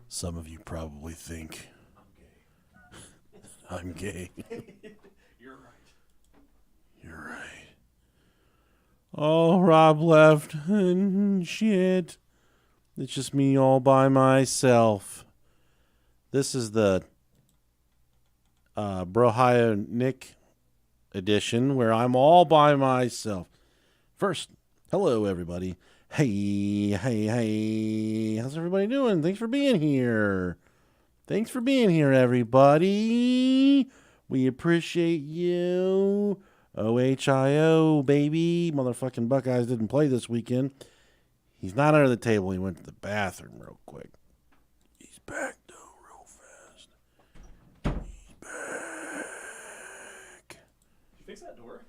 Some of you probably think I'm gay. You're right. You're right. Oh, Rob left. Shit. It's just me all by myself. This is the Brohio Nick edition where I'm all by myself. First, hello everybody. Hey. How's everybody doing? Thanks for being here. Thanks for being here, everybody. We appreciate you. OHIO, baby. Motherfucking Buckeyes didn't play this weekend. He's not under the table. He went to the bathroom real quick. He's back, though, real fast. He's back. Did you fix that door?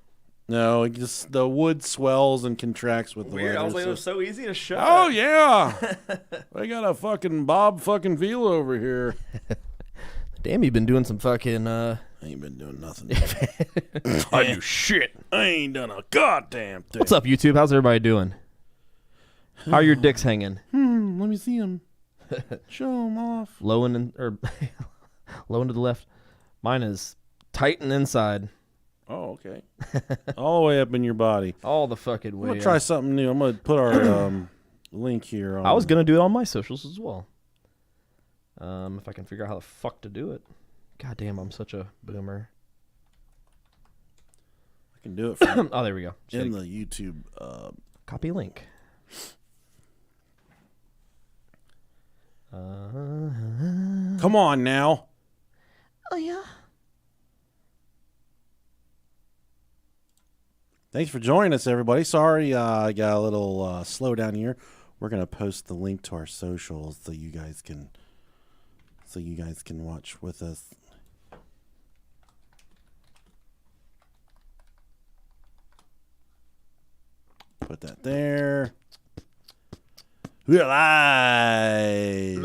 No, it just the wood swells and contracts with the Weird. weather. I was like, it was so easy to shut. Oh, yeah. I got a fucking Bob fucking Vila over here. Damn, you've been doing some fucking, I ain't been doing nothing. I do shit. I ain't done a goddamn thing. What's up, YouTube? How's everybody doing? How are your dicks hanging? Let me see them. Show them off. Low and low and to the left. Mine is tight and inside. Oh, okay. All the way up in your body. All the fucking I'm way. going to try something new. I'm going to put our link here. I was going to do it on my socials as well. If I can figure out how the fuck to do it. God damn, I'm such a boomer. I can do it from oh, there we go. in the YouTube. Copy link. Come on now. Oh, yeah. Thanks for joining us, everybody. Sorry I got a little slow down here. We're going to post the link to our socials so you guys can watch with us. Put that there. We're live.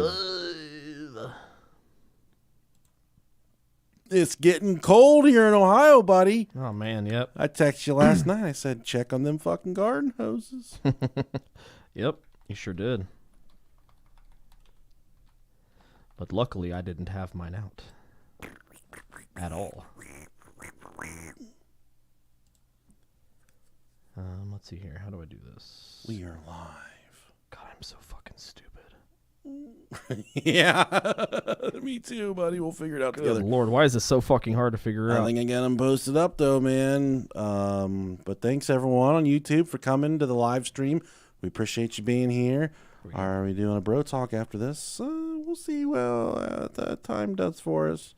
It's getting cold here in Ohio, buddy. Oh, man, yep. I texted you last night. I said, check on them fucking garden hoses. Yep, you sure did. But luckily, I didn't have mine out. At all. Let's see here. How do I do this? We are live. God, I'm so fucking stupid. Yeah. Me too, buddy. We'll figure it out Good together. Lord, why is this so fucking hard to figure out? I think I got them posted up, though, man. But thanks, everyone on YouTube, for coming to the live stream. We appreciate you being here. Are we doing a bro talk after this? We'll see. Well, that time does for us.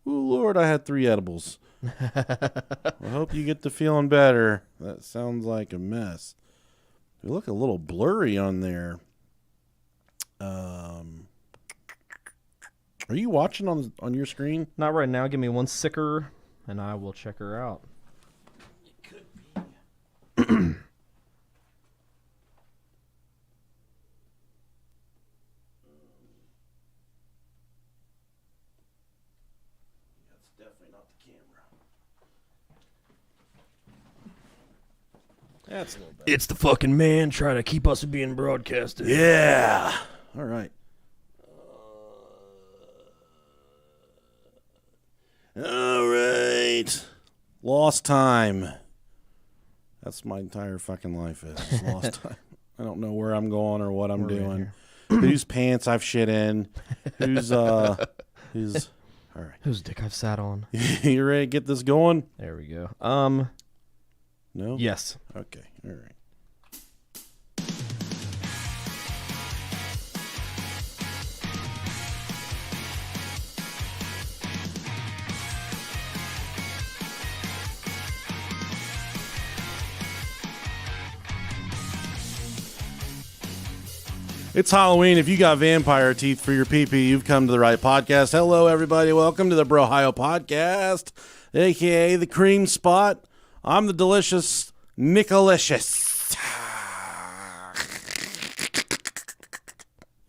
Oh, Lord, I had 3 edibles. I hope you get to feeling better. That sounds like a mess. You look a little blurry on there. Are you watching on your screen? Not right now. Give me one sicker, and I will check her out. It could be. That's definitely not the camera. That's a little better. It's the fucking man trying to keep us from being broadcasted. Yeah. All right. All right. Lost time. That's my entire fucking life is just lost time. I don't know where I'm going or what I'm doing. Whose pants I've shit in. Who's all right. Whose dick I've sat on. You ready to get this going? There we go. No? Yes. Okay. All right. It's Halloween. If you got vampire teeth for your pee-pee, you've come to the right podcast. Hello, everybody. Welcome to the Brohio Podcast, a.k.a. the Cream Spot. I'm the delicious Nickalicious.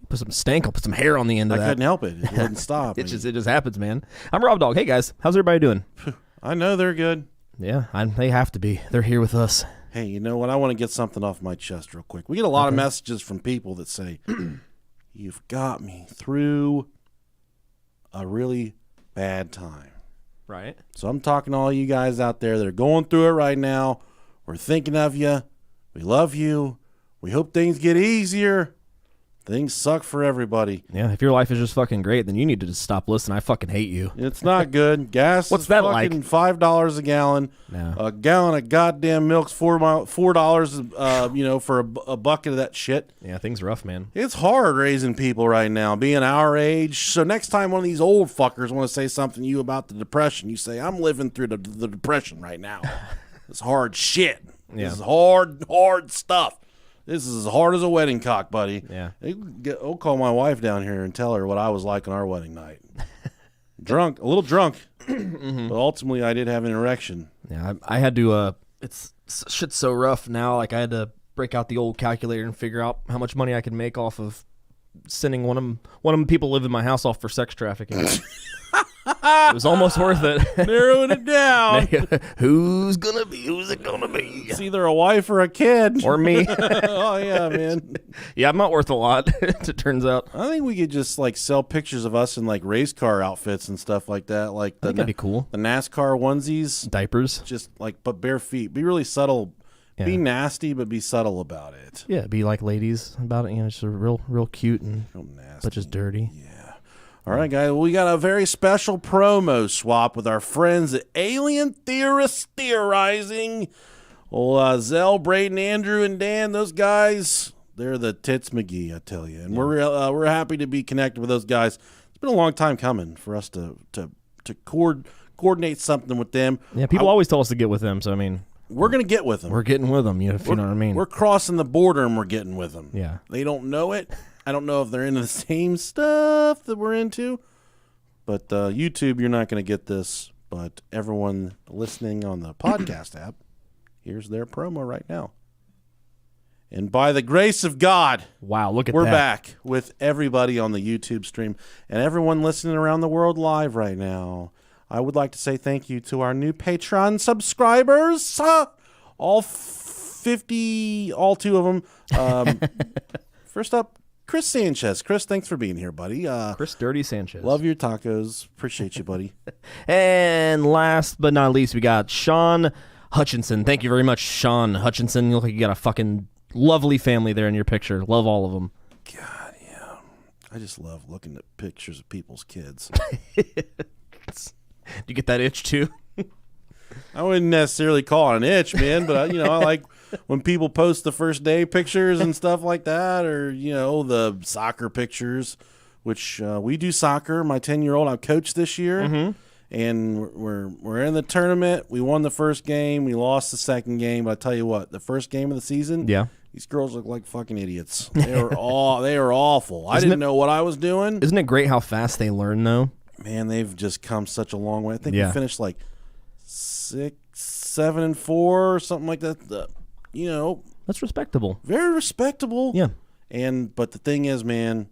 Put some stank. I'll put some hair on the end of I that. couldn't help it. It wouldn't stop. It just happens, man. I'm Rob Dog. Hey, guys. How's everybody doing? I know they're good. Yeah, they have to be. They're here with us. Hey, you know what? I want to get something off my chest real quick. We get a lot of messages from people that say, you've got me through a really bad time. Right. So I'm talking to all you guys out there that are going through it right now. We're thinking of you. We love you. We hope things get easier. Things suck for everybody. Yeah, if your life is just fucking great, then you need to just stop listening. I fucking hate you. It's not good. Gas What's is that fucking like? $5 a gallon. No. A gallon of goddamn milk's $4, for a bucket of that shit. Yeah, things rough, man. It's hard raising people right now, being our age. So next time one of these old fuckers want to say something to you about the depression, you say, I'm living through the depression right now. It's hard shit. Yeah. This is hard stuff. This is as hard as a wedding cock, buddy. Yeah. I'll call my wife down here and tell her what I was like on our wedding night. A little drunk, but ultimately I did have an erection. Yeah, I had to, shit's so rough now, like I had to break out the old calculator and figure out how much money I could make off of sending one of them people live in my house off for sex trafficking. It was almost worth it. Narrowing it down. Who's it gonna be? It's either a wife or a kid. Or me. Oh, yeah, man. Yeah, I'm not worth a lot, it turns out. I think we could just, sell pictures of us in, race car outfits and stuff like that. Like I think that'd be cool. The NASCAR onesies. Diapers. Just, but bare feet. Be really subtle. Yeah. Be nasty, but be subtle about it. Yeah, be like ladies about it. Just real cute and Real nasty. but just dirty. Yeah. All right, guys. We got a very special promo swap with our friends at Alien Theorists Theorizing. Well, Zell, Braden, Andrew, and Dan, those guys, they're the tits McGee, I tell you. And we're happy to be connected with those guys. It's been a long time coming for us to coordinate something with them. Yeah, people always tell us to get with them, so I mean, we're going to get with them. we're getting with them, if you know what I mean. We're crossing the border and we're getting with them. Yeah. They don't know it. I don't know if they're into the same stuff that we're into. But YouTube, you're not going to get this. But everyone listening on the podcast app, here's their promo right now. And by the grace of God, Wow, look at we're that. back with everybody on the YouTube stream and everyone listening around the world live right now. I would like to say thank you to our new Patreon subscribers. All 50, all 2 of them. First up, Chris Sanchez. Chris, thanks for being here, buddy. Chris Dirty Sanchez. Love your tacos. Appreciate you, buddy. And last but not least, we got Sean Hutchinson. Thank you very much, Sean Hutchinson. You look like you got a fucking lovely family there in your picture. Love all of them. God, yeah. I just love looking at pictures of people's kids. Do you get that itch too? I wouldn't necessarily call it an itch, man, but I like when people post the first day pictures and stuff like that, or the soccer pictures, which we do soccer. My 10-year-old, I coached this year, and we're in the tournament. We won the first game, we lost the second game. But I tell you what, the first game of the season, Yeah. these girls look like fucking idiots. They were awful. I didn't know what I was doing. Isn't it great how fast they learn though? Man, they've just come such a long way. I think Yeah. we finished 6, 7, and 4 or something like that. That's respectable. Very respectable. Yeah. But the thing is, man,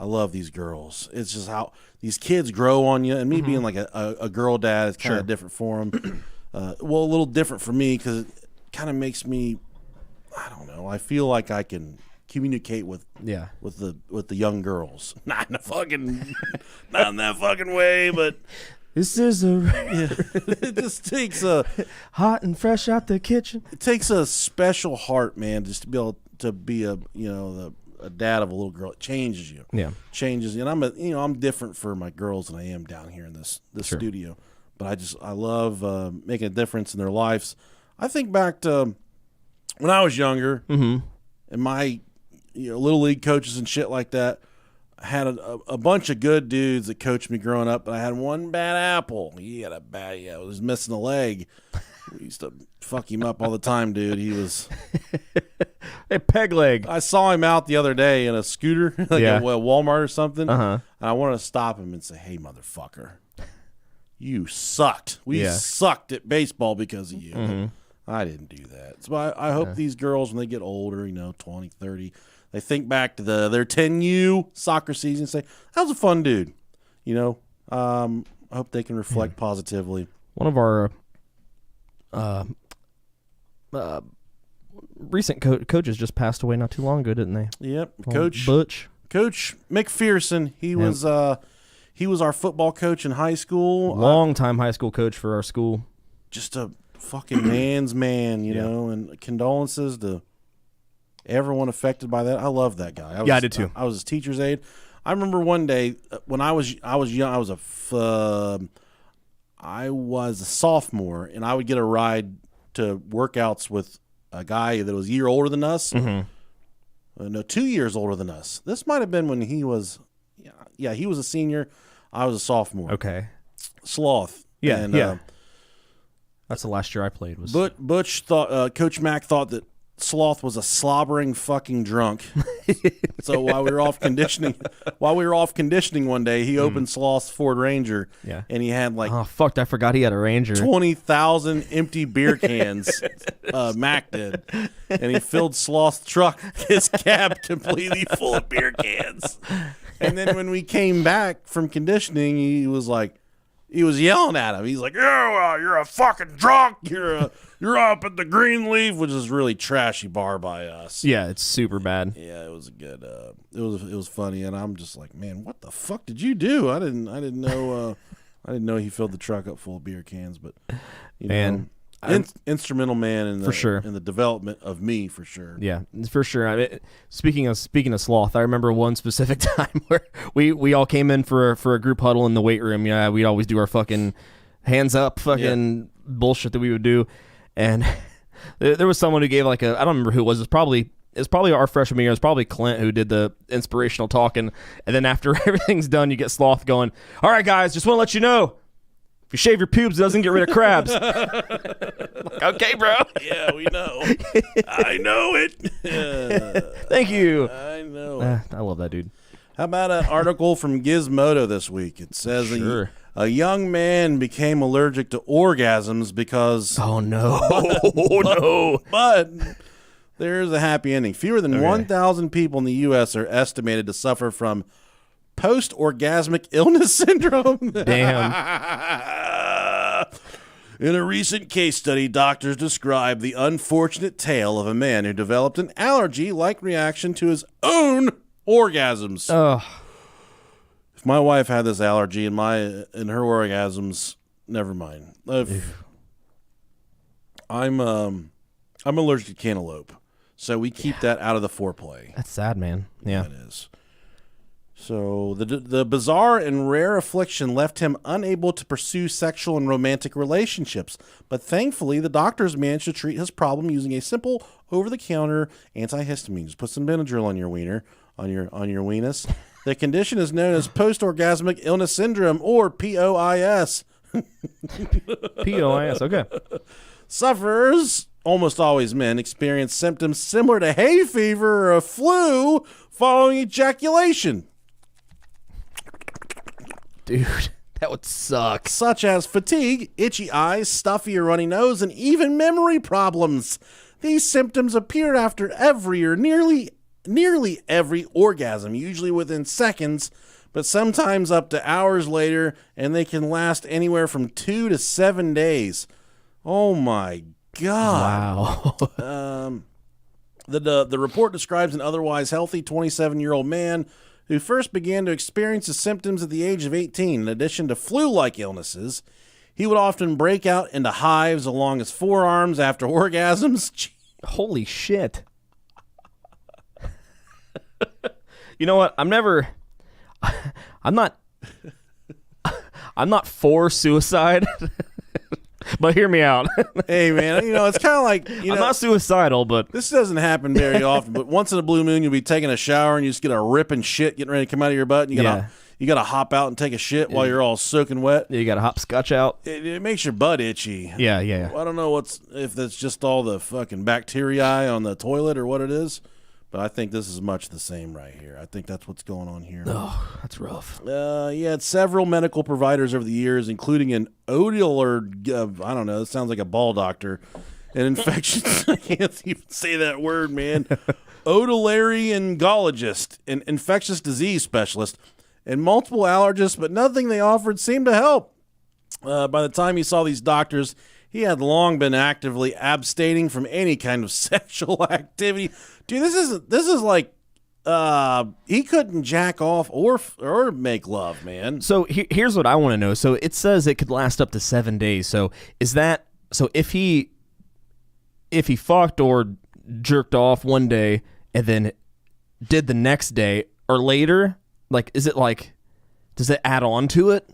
I love these girls. It's just how these kids grow on you. And me being like a girl dad is kind of different for them. A little different for me because it kind of makes me, I don't know. I feel like I can communicate with the young girls. Not in that fucking way, but This is it just takes a hot and fresh out the kitchen. It takes a special heart, man, just to be able to be a dad of a little girl. It changes you. Yeah. Changes you. And I'm different for my girls than I am down here in this studio. But I love making a difference in their lives. I think back to when I was younger and my little league coaches and shit like that. I had a bunch of good dudes that coached me growing up, but I had one bad apple. He had was missing a leg. We used to fuck him up all the time, dude. He was Hey, peg leg. I saw him out the other day in a scooter, like Yeah. at Walmart or something. Uh-huh. And I wanted to stop him and say, "Hey, motherfucker, you sucked. We Yeah. sucked at baseball because of you." I didn't do that. So I hope these girls, when they get older, 20, 30, they think back to their 10U soccer season and say, "That was a fun dude." I hope they can reflect positively. One of our recent coaches just passed away not too long ago, didn't they? Yep, Well, Coach Butch. Coach McPherson. He was our football coach in high school. Long-time high school coach for our school. Just a fucking man's man, you know, and condolences to everyone affected by that. I love that guy. I did too. I was his teacher's aide. I remember one day when I was young. I was a sophomore, and I would get a ride to workouts with a guy that was a year older than us. No, 2 years older than us. This might have been when he was, he was a senior. I was a sophomore. Okay. Sloth. Yeah, and, that's the last year I played. Was Butch thought Coach Mack thought that Sloth was a slobbering fucking drunk. So while we were off conditioning one day, he opened Sloth's Ford Ranger. Yeah. And he had like, oh fuck, I forgot he had a Ranger. 20,000 empty beer cans. Mac did, and he filled Sloth's truck, his cab, completely full of beer cans. And then when we came back from conditioning, he was yelling at him. He's like, "Oh, you're a fucking drunk. You're up at the Greenleaf," which is a really trashy bar by us. Yeah, it's super bad. Yeah, it was a good. It was funny, and I'm just like, man, what the fuck did you do? I didn't know. I didn't know he filled the truck up full of beer cans, but instrumental man in for sure in the development of me, for sure. Yeah, for sure. I mean, speaking of Sloth, I remember one specific time where we all came in for a group huddle in the weight room. Yeah, we'd always do our fucking hands up fucking bullshit that we would do, and there was someone who gave like I don't remember who it was. It's probably our freshman year. It was probably Clint who did the inspirational talking, and then after everything's done, you get Sloth going, "All right, guys, just want to let you know, if you shave your pubes, it doesn't get rid of crabs." Like, okay, bro. Yeah, we know. I know it. Thank you. I know. I love that dude. How about an article from Gizmodo this week? It says a young man became allergic to orgasms because... Oh, no. No. But there's a happy ending. Fewer than 1,000 people in the U.S. are estimated to suffer from post-orgasmic illness syndrome. Damn. In a recent case study, doctors described the unfortunate tale of a man who developed an allergy-like reaction to his own orgasms. Ugh. If my wife had this allergy in her orgasms, never mind. I'm allergic to cantaloupe, so we keep that out of the foreplay. That's sad, man. Yeah, it is. So the bizarre and rare affliction left him unable to pursue sexual and romantic relationships. But thankfully, the doctors managed to treat his problem using a simple over-the-counter antihistamine. Just put some Benadryl on your wiener, on your weenus. The condition is known as post-orgasmic illness syndrome, or POIS. POIS. Okay. Sufferers, almost always men, experience symptoms similar to hay fever or a flu following ejaculation. Dude, that would suck. Such as fatigue, itchy eyes, stuffy or runny nose, and even memory problems. These symptoms appear after every or nearly every orgasm, usually within seconds, but sometimes up to hours later, and they can last anywhere from 2 to 7 days. Oh my God. Wow. The report describes an otherwise healthy 27-year-old man who first began to experience the symptoms at the age of 18. In addition to flu-like illnesses, he would often break out into hives along his forearms after orgasms. Holy shit. You know what? I'm not for suicide. But hear me out. Hey, man, it's kind of like, I'm not suicidal, but... This doesn't happen very often, but once in a blue moon, you'll be taking a shower and you just get a ripping shit getting ready to come out of your butt, and you gotta hop out and take a shit while you're all soaking wet. You gotta hopscotch out. It makes your butt itchy. Yeah. I don't know if that's just all the fucking bacteria on the toilet or what it is, but I think this is much the same right here. I think that's what's going on here. Oh, that's rough. He had several medical providers over the years, including an Auditory, I don't know, it sounds like a ball doctor, an infectious, I can't even say that word, man, otolaryngologist, an infectious disease specialist, and multiple allergists, but nothing they offered seemed to help. By the time he saw these doctors, he had long been actively abstaining from any kind of sexual activity. Dude, this is like he couldn't jack off or make love, man. So here's what I want to know. So it says it could last up to 7 days. So is that if he fucked or jerked off one day and then did the next day or later, like is it like does it add on to it?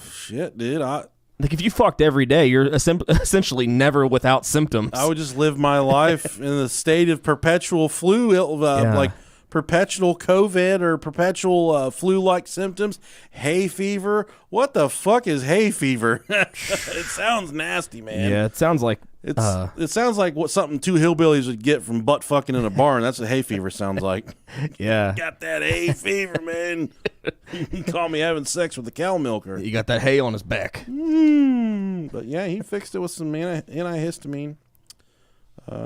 Shit, dude. Like if you fucked every day, you're essentially never without symptoms. I would just live my life in the state of perpetual flu, like perpetual COVID or perpetual flu-like symptoms. Hay fever. What the fuck is hay fever? It sounds nasty, man. Yeah, it sounds like it sounds like what something two hillbillies would get from butt fucking in a barn. That's what hay fever sounds like. Yeah, got that hay fever, man. You call me having sex with a cow milker. You got that hay on his back. But yeah, he fixed it with some antihistamine. I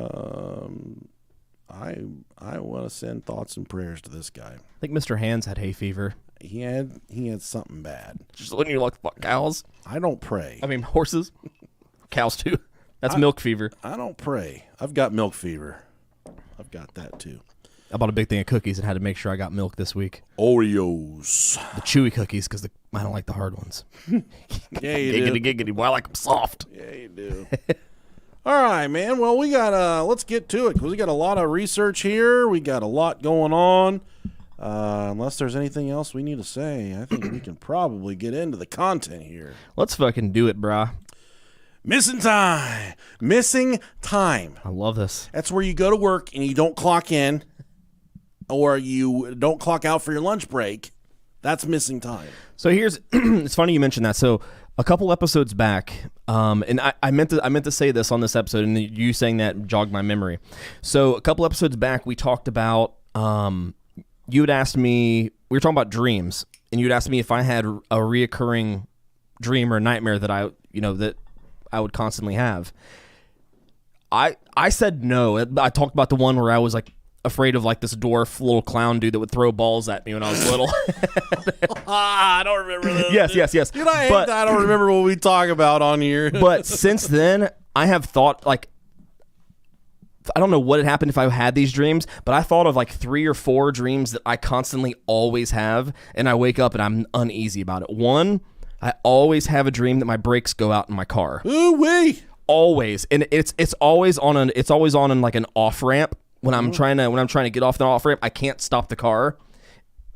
want to send thoughts and prayers to this guy. I think Mr. Hands had hay fever. He had something bad. Just when you like fuck cows. I don't pray. I mean horses, cows too. That's milk fever. I don't pray. I've got milk fever. I've got that too. I bought a big thing of cookies and had to make sure I got milk this week. Oreos. The chewy cookies because I don't like the hard ones. Yeah, you do. Giggity. Well, I like them soft. Yeah, you do. All right, man. Well, we got let's get to it because we got a lot of research here. We got a lot going on. Unless there's anything else we need to say, I think we can probably get into the content here. Let's fucking do it, brah. Missing time. Missing time. I love this. That's where you go to work and you don't clock in or you don't clock out for your lunch break. That's missing time. So here's it's funny you mentioned that. So a couple episodes back, and I meant to say this on this episode, and you saying that jogged my memory. So a couple episodes back, we talked about you had asked me, we were talking about dreams, and you'd asked me if I had a reoccurring dream or nightmare that I would constantly have. I said no. I talked about the one where I was like afraid of like this dwarf little clown dude that would throw balls at me when I was little. I don't remember that. Yes. Dude, I hate that. I don't remember what we talk about on here. But since then, I have thought like, I don't know what had happened if I had these dreams, but I thought of like 3 or 4 dreams that I constantly always have, and I wake up and I'm uneasy about it. One, I always have a dream that my brakes go out in my car. Ooh-wee. Always, and it's always on in like an off ramp when I'm trying to get off the off ramp. I can't stop the car.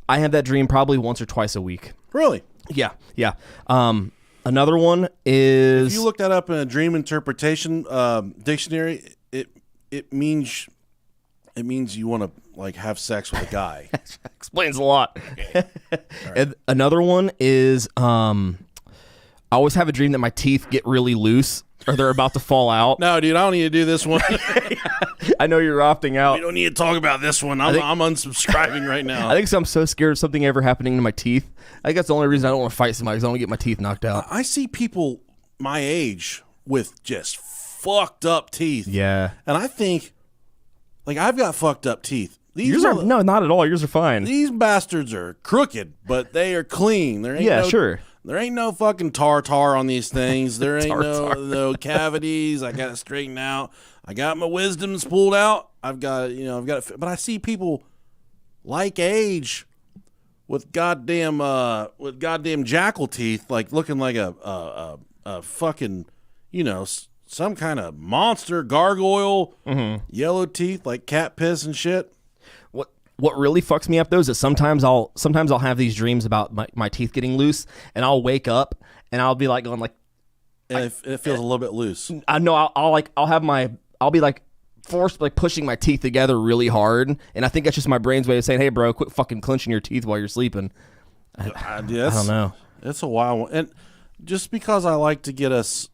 I have that dream probably once or twice a week. Really? Yeah. Another one is if you look that up in a dream interpretation dictionary. It means you want to like have sex with a guy. Explains a lot. Okay. Right. And another one is I always have a dream that my teeth get really loose or they're about to fall out. No, dude, I don't need to do this one. I know you're opting out. We don't need to talk about this one. I'm unsubscribing right now. I think I'm so scared of something ever happening to my teeth. I think that's the only reason I don't want to fight somebody because I don't want to get my teeth knocked out. I see people my age with just fucked up teeth. Yeah. And I think, like, I've got fucked up teeth. Yours are no, not at all. Yours are fine. These bastards are crooked, but they are clean. There ain't sure. There ain't no fucking tartar on these things. There ain't no cavities. I got it straightened out. I got my wisdoms pulled out. I've got it. But I see people like age with goddamn jackal teeth, like looking like a fucking, some kind of monster gargoyle, yellow teeth like cat piss and shit. What really fucks me up though is that sometimes I'll have these dreams about my teeth getting loose, and I'll wake up and I'll be like going like, and it feels a little bit loose. I know I'll be like forced like pushing my teeth together really hard, and I think that's just my brain's way of saying, hey bro, quit fucking clenching your teeth while you're sleeping. I don't know. It's a wild one, and just because I like to get us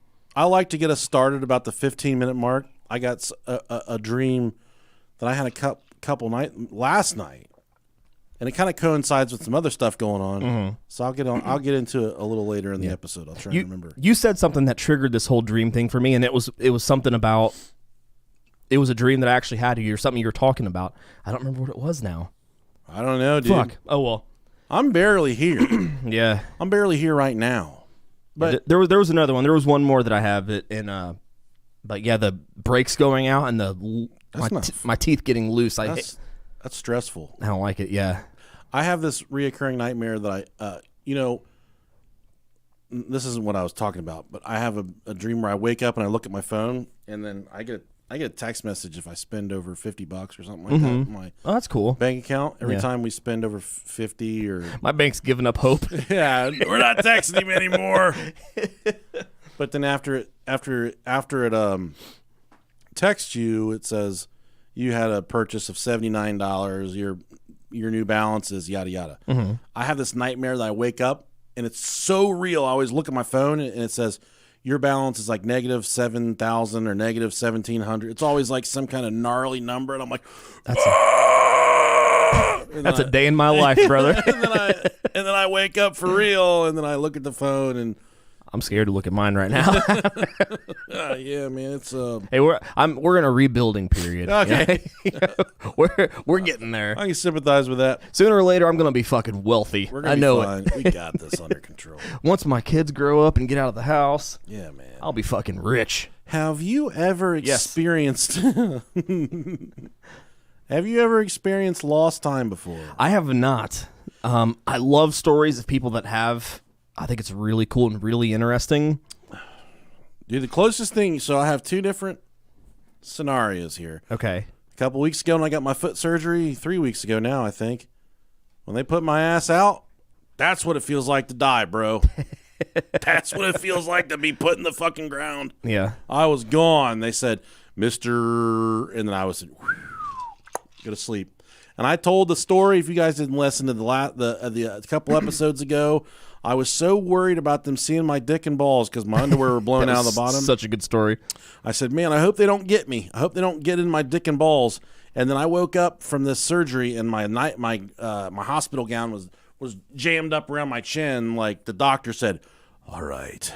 started about the 15-minute mark. I got a dream that I had couple last night, and it kind of coincides with some other stuff going on. So I'll get into it a little later in the episode. I'll try to remember. You said something that triggered this whole dream thing for me, and it was something about, it was a dream that I actually had or something you were talking about. I don't remember what it was now. I don't know, dude. Fuck. Oh well. I'm barely here. Yeah. I'm barely here right now. But there was another one. There was one more that I have but yeah, the brakes going out and my teeth getting loose. That's stressful. I don't like it. Yeah. I have this reoccurring nightmare that this isn't what I was talking about, but I have a dream where I wake up and I look at my phone, and then I get a text message if I spend over $50 or something like that in my Oh, that's cool. bank account. Every Yeah. time we spend over 50 or My bank's giving up hope. yeah, we're not texting him anymore. But then after it texts you, it says you had a purchase of $79. Your new balance is yada yada. Mm-hmm. I have this nightmare that I wake up and it's so real. I always look at my phone and it says your balance is like negative 7,000 or negative 1,700. It's always like some kind of gnarly number, and I'm like, That's a day in my life, brother. and then I wake up for real, and then I look at the phone and I'm scared to look at mine right now. yeah, man, it's Hey, we're in a rebuilding period. okay. We're getting there. I can sympathize with that. Sooner or later, I'm gonna be fucking wealthy. We're gonna I be know fine. We got this under control. it. Once my kids grow up and get out of the house, Yeah, man. I'll be fucking rich. Have you ever Yes. experienced? Have you ever experienced lost time before? I have not. I love stories of people that have. I think it's really cool and really interesting. Dude, the closest thing. So I have two different scenarios here. Okay. A couple weeks ago when I got my foot surgery, 3 weeks ago now, I think. When they put my ass out, that's what it feels like to die, bro. That's what it feels like to be put in the fucking ground. Yeah. I was gone. They said, Mr. And then I was go to sleep. And I told the story. If you guys didn't listen to the couple episodes ago, I was so worried about them seeing my dick and balls because my underwear were blown out of the bottom. Such a good story. I said, man, I hope they don't get me. I hope they don't get in my dick and balls. And then I woke up from this surgery, and my hospital gown was jammed up around my chin. Like the doctor said, all right,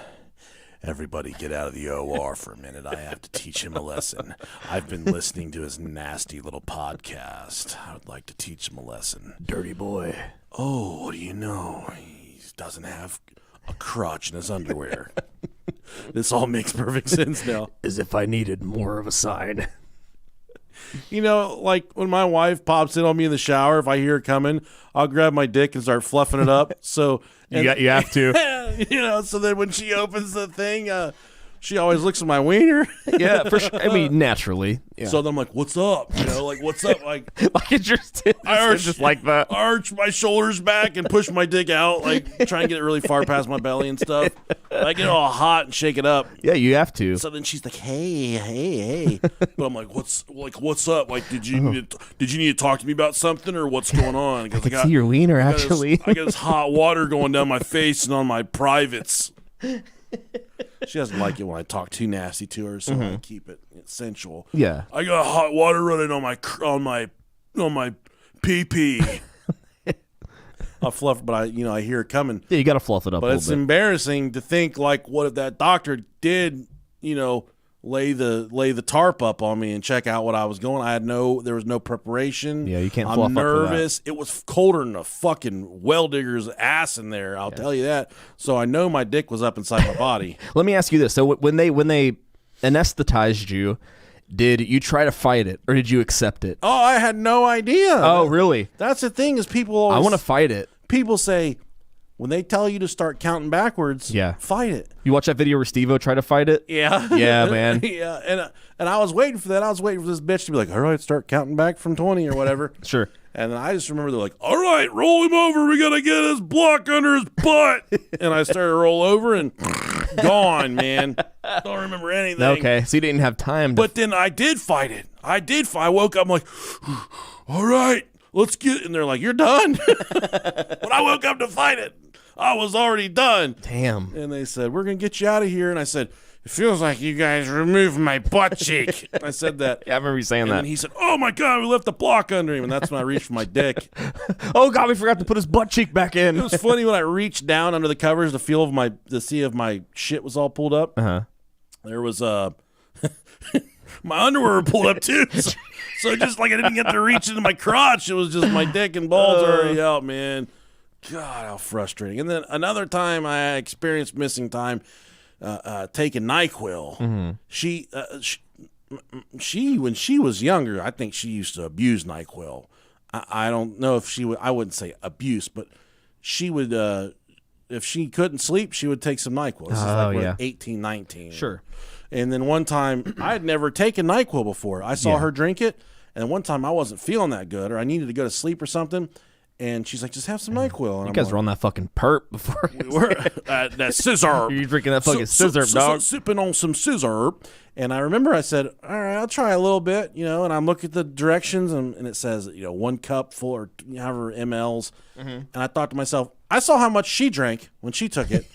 everybody get out of the OR for a minute. I have to teach him a lesson. I've been listening to his nasty little podcast. I would like to teach him a lesson. Dirty boy. Oh, what do you know? He doesn't have a crotch in his underwear. This all makes perfect sense now. As if I needed more of a sign. You know, like when my wife pops in on me in the shower, if I hear it coming, I'll grab my dick and start fluffing it up. So You have to. you know, so then when she opens the thing, she always looks at my wiener. Yeah, for sure. I mean, naturally. Yeah. So then I'm like, "What's up?" You know, like, "What's up?" Like, like it's just like that. I arch my shoulders back and push my dick out, like try and get it really far past my belly and stuff. I get all hot and shake it up. Yeah, you have to. So then she's like, "Hey," but I'm like, "What's up? Like, did you need to talk to me about something, or what's going on?" Because I can see your wiener, actually. I got this hot water going down my face and on my privates. She doesn't like it when I talk too nasty to her, so I keep it sensual. Yeah. I got hot water running on my pee. I'll fluff, but I hear it coming. Yeah, you got to fluff it up a But little it's bit. embarrassing to think, like, what if that doctor did, lay the tarp up on me and check out what I was going. There was no preparation. Yeah, you can't I'm fluff up for that. nervous. It was colder than a fucking well digger's ass in there. I'll tell you that. So I know my dick was up inside my body. Let me ask you this. So when they anesthetized you, did you try to fight it or did you accept it? Oh, I had no idea. Oh, really? That's the thing is people always. I want to fight it. People say when they tell you to start counting backwards, Yeah. fight it. You watch that video where Steve-O tried to fight it? Yeah. Yeah, man. Yeah. And I was waiting for that. I was waiting for this bitch to be like, all right, start counting back from 20 or whatever. Sure. And then I just remember they're like, all right, roll him over. We got to get his block under his butt. And I started to roll over and gone, man. Don't remember anything. Okay, so you didn't have time to... But then I did fight it. I woke up, I'm like, all right, let's get it. And they're like, you're done. When I woke up to fight it, I was already done. Damn. And they said, we're going to get you out of here. And I said, it feels like you guys removed my butt cheek. I said that. Yeah, I remember you saying And that. then he said, oh, my God, we left the block under him. And that's when I reached for my dick. Oh, God, we forgot to put his butt cheek back in. It was funny when I reached down under the covers to see if my shit was all pulled up. Uh-huh. There was my underwear were pulled up too. So just like I didn't get to reach into my crotch, it was just my dick and balls already out, man. God, how frustrating. And then another time I experienced missing time taking NyQuil. Mm-hmm. She when she was younger, I think she used to abuse NyQuil. I don't know if she would. I wouldn't say abuse, but she would. If she couldn't sleep, she would take some NyQuil. This is like we're 18, 19. Sure. And then one time, I had never taken NyQuil before. I saw her drink it, and one time I wasn't feeling that good, or I needed to go to sleep or something. And she's like, just have some NyQuil. And You guys were on that fucking perp before. We were that scissor. You're drinking that fucking scissor, dog. Sipping on some scissor. And I remember I said, all right, I'll try a little bit, and I'm looking at the directions, and it says, 1 cup full or however mLs. Mm-hmm. And I thought to myself, I saw how much she drank when she took it.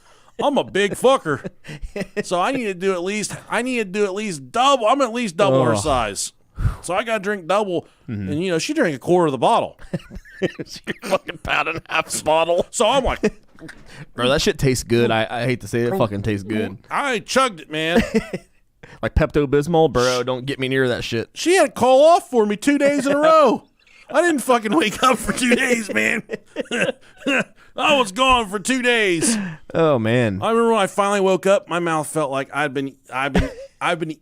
I'm a big fucker. So I need to do at least double. I'm at least double her size. So I got to drink double. Mm-hmm. And, she drank a quarter of the bottle. You're fucking pounding half the bottle. So I'm like, bro, that shit tastes good. I hate to say it. It fucking tastes good. I chugged it, man. Like Pepto-Bismol, bro, don't get me near that shit. She had to call off for me 2 days in a row. I didn't fucking wake up for 2 days, man. I was gone for 2 days. Oh man! I remember when I finally woke up, my mouth felt like I've been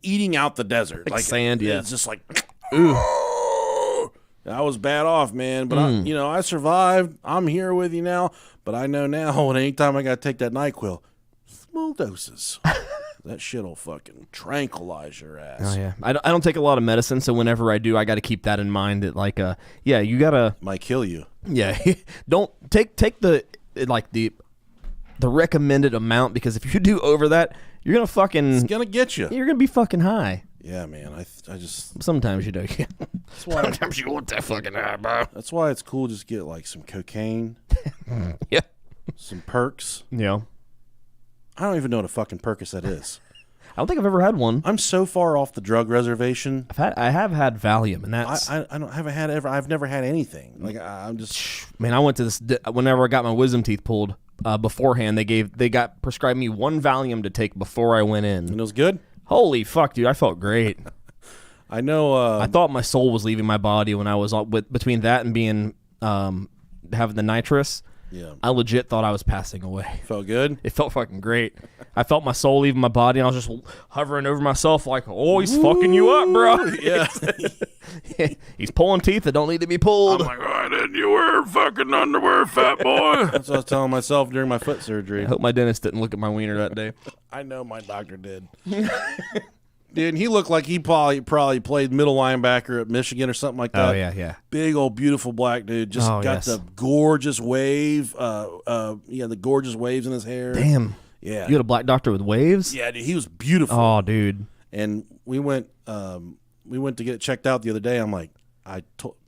eating out the desert, like sand. Yeah, it's just like, ooh. I was bad off, man. But I survived. I'm here with you now. But I know now, anytime I got to take that NyQuil, small doses. That shit'll fucking tranquilize your ass. Oh yeah, I don't take a lot of medicine, so whenever I do, I got to keep that in mind. That you gotta might kill you. Yeah, don't take the recommended amount, because if you do over that, you're gonna fucking it's gonna get you. You're gonna be fucking high. Yeah, man. I just sometimes you do. That's why sometimes you want that fucking high, bro. That's why it's cool just get like some cocaine. Yeah. Some perks. Yeah. I don't even know what a fucking Percocet is. I don't think I've ever had one. I'm so far off the drug reservation. I have had Valium, and that's I've never had anything. Like I'm just man. I went to this whenever I got my wisdom teeth pulled. Beforehand, they got prescribed me 1 Valium to take before I went in. And it was good. Holy fuck, dude! I felt great. I know. I thought my soul was leaving my body when I was between that and being having the nitrous. Yeah. I legit thought I was passing away. Felt good? It felt fucking great. I felt my soul leaving my body, and I was just hovering over myself like, oh, he's fucking you up, bro. Yeah. He's pulling teeth that don't need to be pulled. I'm like, why didn't you wear fucking underwear, fat boy? That's what I was telling myself during my foot surgery. I hope my dentist didn't look at my wiener that day. I know my doctor did. Dude, he looked like he probably played middle linebacker at Michigan or something like that. Oh, yeah. Big old beautiful black dude. Just got the gorgeous wave. The gorgeous waves in his hair. Damn. Yeah. You had a black doctor with waves? Yeah, dude, he was beautiful. Oh, dude. And we went to get it checked out the other day. I'm like,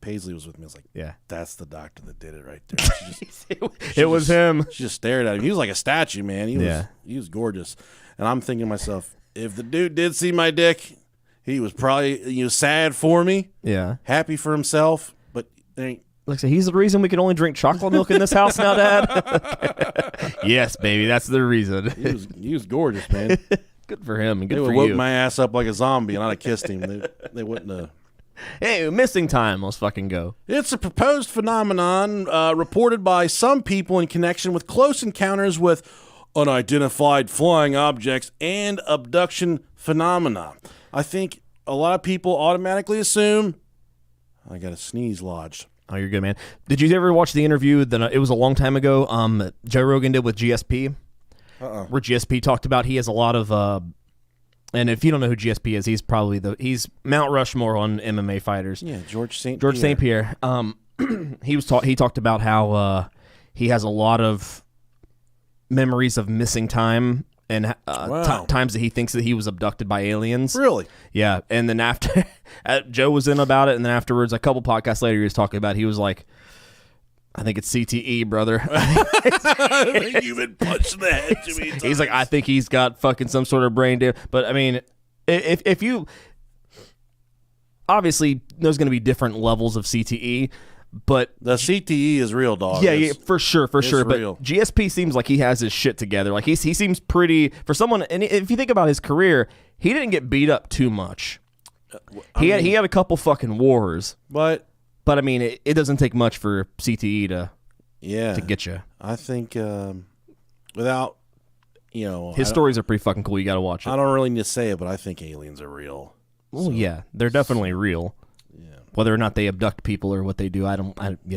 Paisley was with me. I was like, yeah, that's the doctor that did it right there. It was him. She just stared at him. He was like a statue, man. He was gorgeous. And I'm thinking to myself, if the dude did see my dick, he was probably sad for me. Yeah. Happy for himself. But like I said, he's the reason we can only drink chocolate milk in this house now, Dad. Yes, baby, that's the reason. He was gorgeous, man. Good for him and good they for would you. woke my ass up like a zombie, and I'd have kissed him. They wouldn't have. Hey, missing time. Let's fucking go. It's a proposed phenomenon reported by some people in connection with close encounters with unidentified flying objects and abduction phenomena. I think a lot of people automatically assume I got a sneeze lodged. Oh, you're good, man. Did you ever watch the interview that it was a long time ago? Joe Rogan did with GSP, where GSP talked about he has a lot of. And if you don't know who GSP is, he's probably he's Mount Rushmore on MMA fighters. Yeah, George St. Pierre. He talked about how he has a lot of memories of missing time and times that he thinks that he was abducted by aliens. Really? Yeah. And then after Joe was in about it, and then afterwards, a couple podcasts later, he was talking about. He was like, "I think it's CTE, brother." You've been punched in the head too many times. He's like, "I think he's got fucking some sort of brain damage." But I mean, if you obviously there's going to be different levels of CTE. But the CTE is real, dog. Yeah, for sure. But real. GSP seems like he has his shit together. Like he seems pretty for someone. And if you think about his career, he didn't get beat up too much. He had a couple fucking wars, but I mean, it doesn't take much for CTE to get you. I think without his stories are pretty fucking cool. You got to watch it. I don't really need to say it, but I think aliens are real. Well, yeah, they're definitely real. Yeah. whether or not they abduct people or what they do, that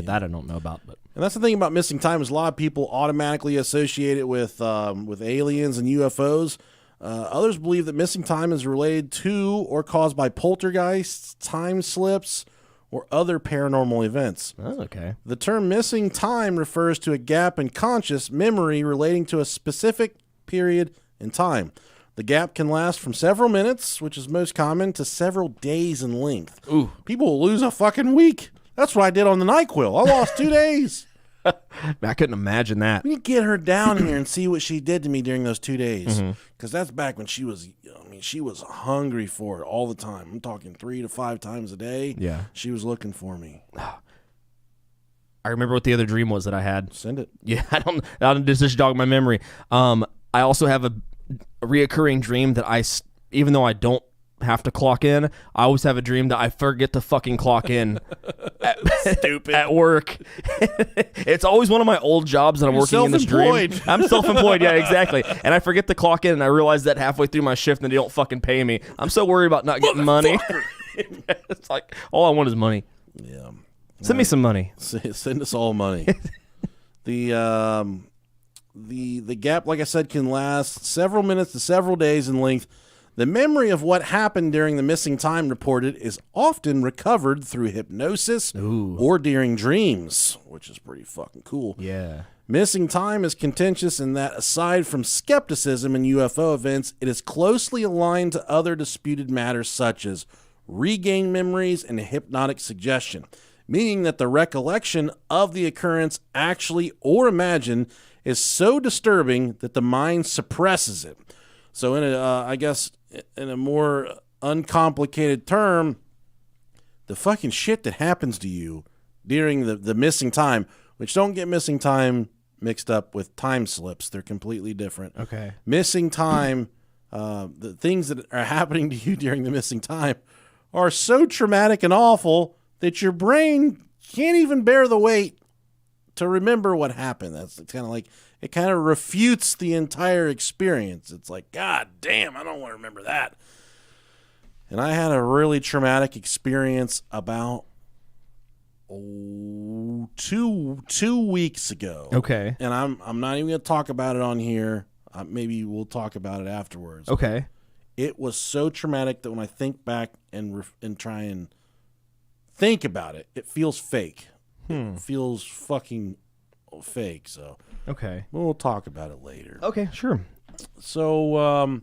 I don't know about. But And that's the thing about missing time is a lot of people automatically associate it with aliens and UFOs. Others believe that missing time is related to or caused by poltergeists, time slips, or other paranormal events. oh, okay. The term missing time refers to a gap in conscious memory relating to a specific period in time. The gap can last from several minutes, which is most common, to several days in length. Ooh. People will lose a fucking week. That's what I did on the NyQuil. I lost 2 days. I couldn't imagine that. We need to get her down here and see what she did to me during those 2 days. Because that's back when she was, she was hungry for it all the time. I'm talking 3 to 5 times a day. Yeah. She was looking for me. I remember what the other dream was that I had. Send it. Yeah, I don't just jog my memory. I also have a reoccurring dream that even though I don't have to clock in, I always have a dream that I forget to fucking clock in at work. It's always one of my old jobs that I'm working in this dream. I'm self-employed, yeah, exactly. And I forget to clock in, and I realize that halfway through my shift, and they don't fucking pay me. I'm so worried about not getting money. It's like, all I want is money. Yeah. Send me some money. Send us all money. The gap, like I said, can last several minutes to several days in length. The memory of what happened during the missing time reported is often recovered through hypnosis or during dreams, which is pretty fucking cool. Yeah. Missing time is contentious in that, aside from skepticism in UFO events, it is closely aligned to other disputed matters such as regained memories and hypnotic suggestion, meaning that the recollection of the occurrence, actually or imagined, is so disturbing that the mind suppresses it. So I guess in a more uncomplicated term, the fucking shit that happens to you during the missing time, which don't get missing time mixed up with time slips. They're completely different. Okay. Missing time, the things that are happening to you during the missing time are so traumatic and awful that your brain can't even bear the weight to remember what happened. That's kind of like, it kind of refutes the entire experience. It's like, God damn, I don't want to remember that. And I had a really traumatic experience about 2 weeks ago. Okay. And I'm not even going to talk about it on here. Maybe we'll talk about it afterwards. Okay. It was so traumatic that when I think back and try and think about it, it feels fake. It feels fucking fake. So Okay. we'll talk about it later. Okay, sure. So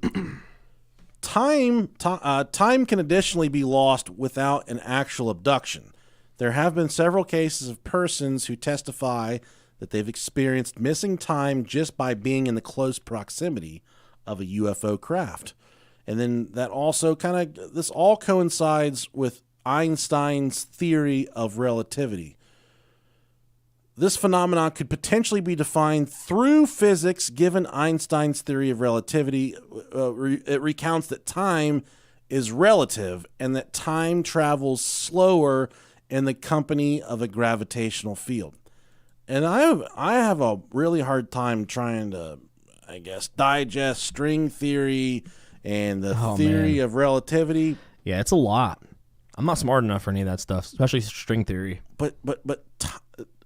time can additionally be lost without an actual abduction. There have been several cases of persons who testify that they've experienced missing time just by being in the close proximity of a UFO craft. And then that also this all coincides with Einstein's theory of relativity. This phenomenon could potentially be defined through physics, given Einstein's theory of relativity. It recounts that time is relative and that time travels slower in the company of a gravitational field. And I have a really hard time trying to, I guess, digest string theory and the theory of relativity. Yeah, it's a lot. I'm not smart enough for any of that stuff, especially string theory. But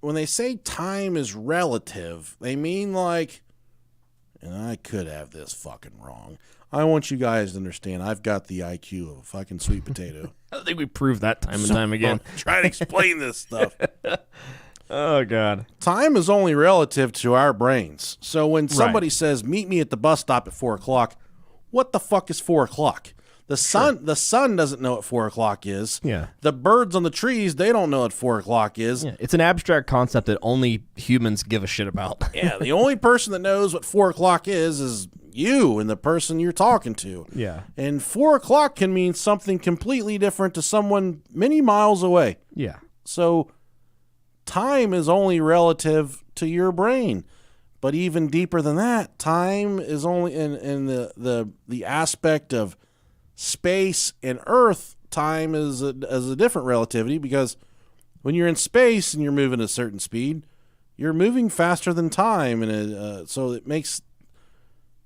when they say time is relative, they mean like, and I could have this fucking wrong. I want you guys to understand I've got the IQ of a fucking sweet potato. I think we proved that time and time again. I'm trying to explain this stuff. Oh, God. Time is only relative to our brains. So when somebody says, meet me at the bus stop at 4 o'clock, what the fuck is 4 o'clock? The sun doesn't know what 4 o'clock is. Yeah. The birds on the trees, they don't know what 4 o'clock is. Yeah, it's an abstract concept that only humans give a shit about. Yeah, the only person that knows what 4 o'clock is you and the person you're talking to. Yeah. And 4 o'clock can mean something completely different to someone many miles away. Yeah. So time is only relative to your brain. But even deeper than that, time is only in the aspect of space and Earth. Time is a different relativity, because when you're in space and you're moving at a certain speed, you're moving faster than time, and so it makes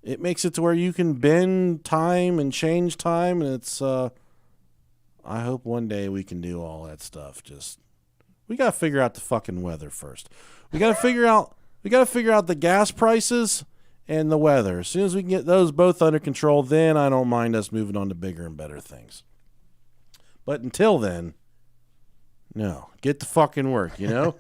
it to where you can bend time and change time, and it's a I hope one day we can do all that stuff. Just we got to figure out the fucking weather first. We got to figure out the gas prices and the weather. As soon as we can get those both under control, then I don't mind us moving on to bigger and better things. But until then, no, get to fucking work, you know?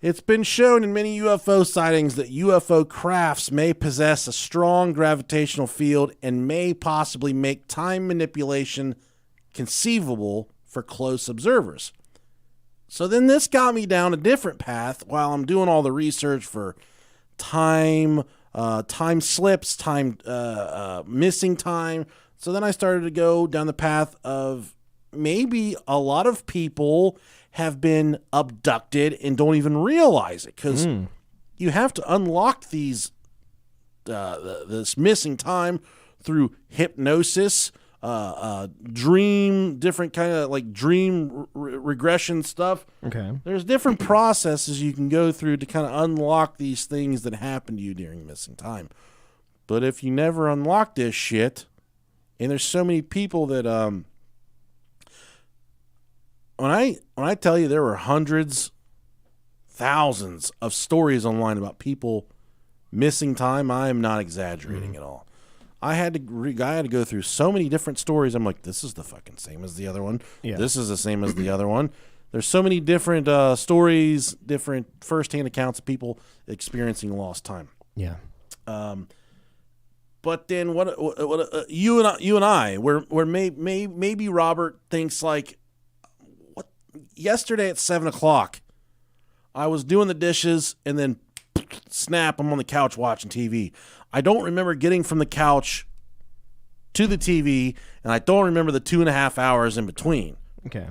It's been shown in many UFO sightings that UFO crafts may possess a strong gravitational field and may possibly make time manipulation conceivable for close observers. So then this got me down a different path while I'm doing all the research for time slips, missing time. So then I started to go down the path of maybe a lot of people have been abducted and don't even realize it, because you have to unlock this missing time through hypnosis, different kind of like dream regression stuff. Okay. There's different processes you can go through to kind of unlock these things that happen to you during missing time. But if you never unlock this shit, and there's so many people that when I tell you there were hundreds, thousands of stories online about people missing time, I am not exaggerating at all. I had to go through so many different stories. I'm like, this is the fucking same as the other one. Yeah. This is the same as the other one. There's so many different stories, different firsthand accounts of people experiencing lost time. Yeah. But then what you and I, where maybe Robert thinks like, what? Yesterday at 7:00, I was doing the dishes and then snap, I'm on the couch watching TV. I don't remember getting from the couch to the TV, and I don't remember the 2.5 hours in between. Okay.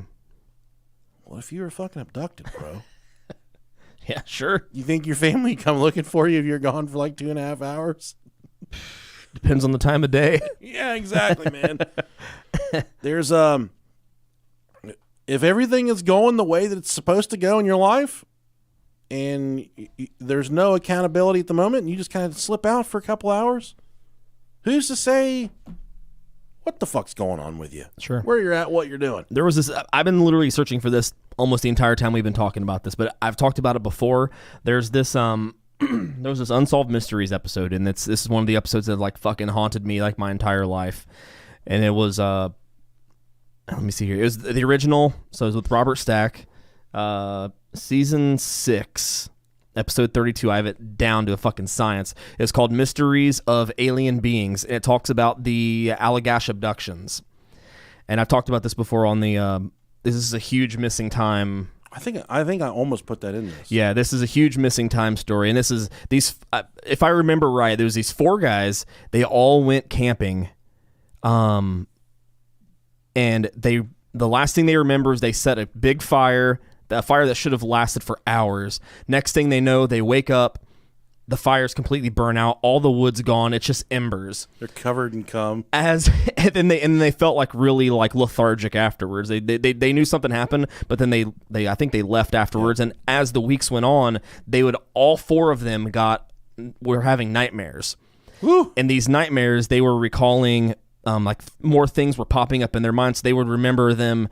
What if you were fucking abducted, bro? Yeah, sure. You think your family come looking for you if you're gone for like 2.5 hours? Depends on the time of day. Yeah, exactly, man. There's if everything is going the way that it's supposed to go in your life, and there's no accountability at the moment, and you just kind of slip out for a couple hours, who's to say what the fuck's going on with you? Sure. Where you're at, what you're doing. There was this, I've been literally searching for this almost the entire time we've been talking about this, but I've talked about it before. There's this, there was this Unsolved Mysteries episode, and this is one of the episodes that like fucking haunted me like my entire life. And it was, let me see here. It was the original, so it was with Robert Stack, season 6, episode 32. I have it down to a fucking science. It's called Mysteries of Alien Beings, and it talks about the Allagash abductions. And I've talked about this before on the this is a huge missing time. I think I almost put that in this. Yeah, this is a huge missing time story, and this is these. If I remember right, there was these 4 guys. They all went camping, and the last thing they remember is they set a big fire. A fire that should have lasted for hours. Next thing they know, they wake up, the fire's completely burnt out, all the wood's gone, it's just embers. They're covered in cum. And then they felt like really like lethargic afterwards. They knew something happened, but then they I think they left afterwards. And as the weeks went on, all 4 of them were having nightmares. Woo. And these nightmares, they were recalling like more things were popping up in their minds. So they would remember them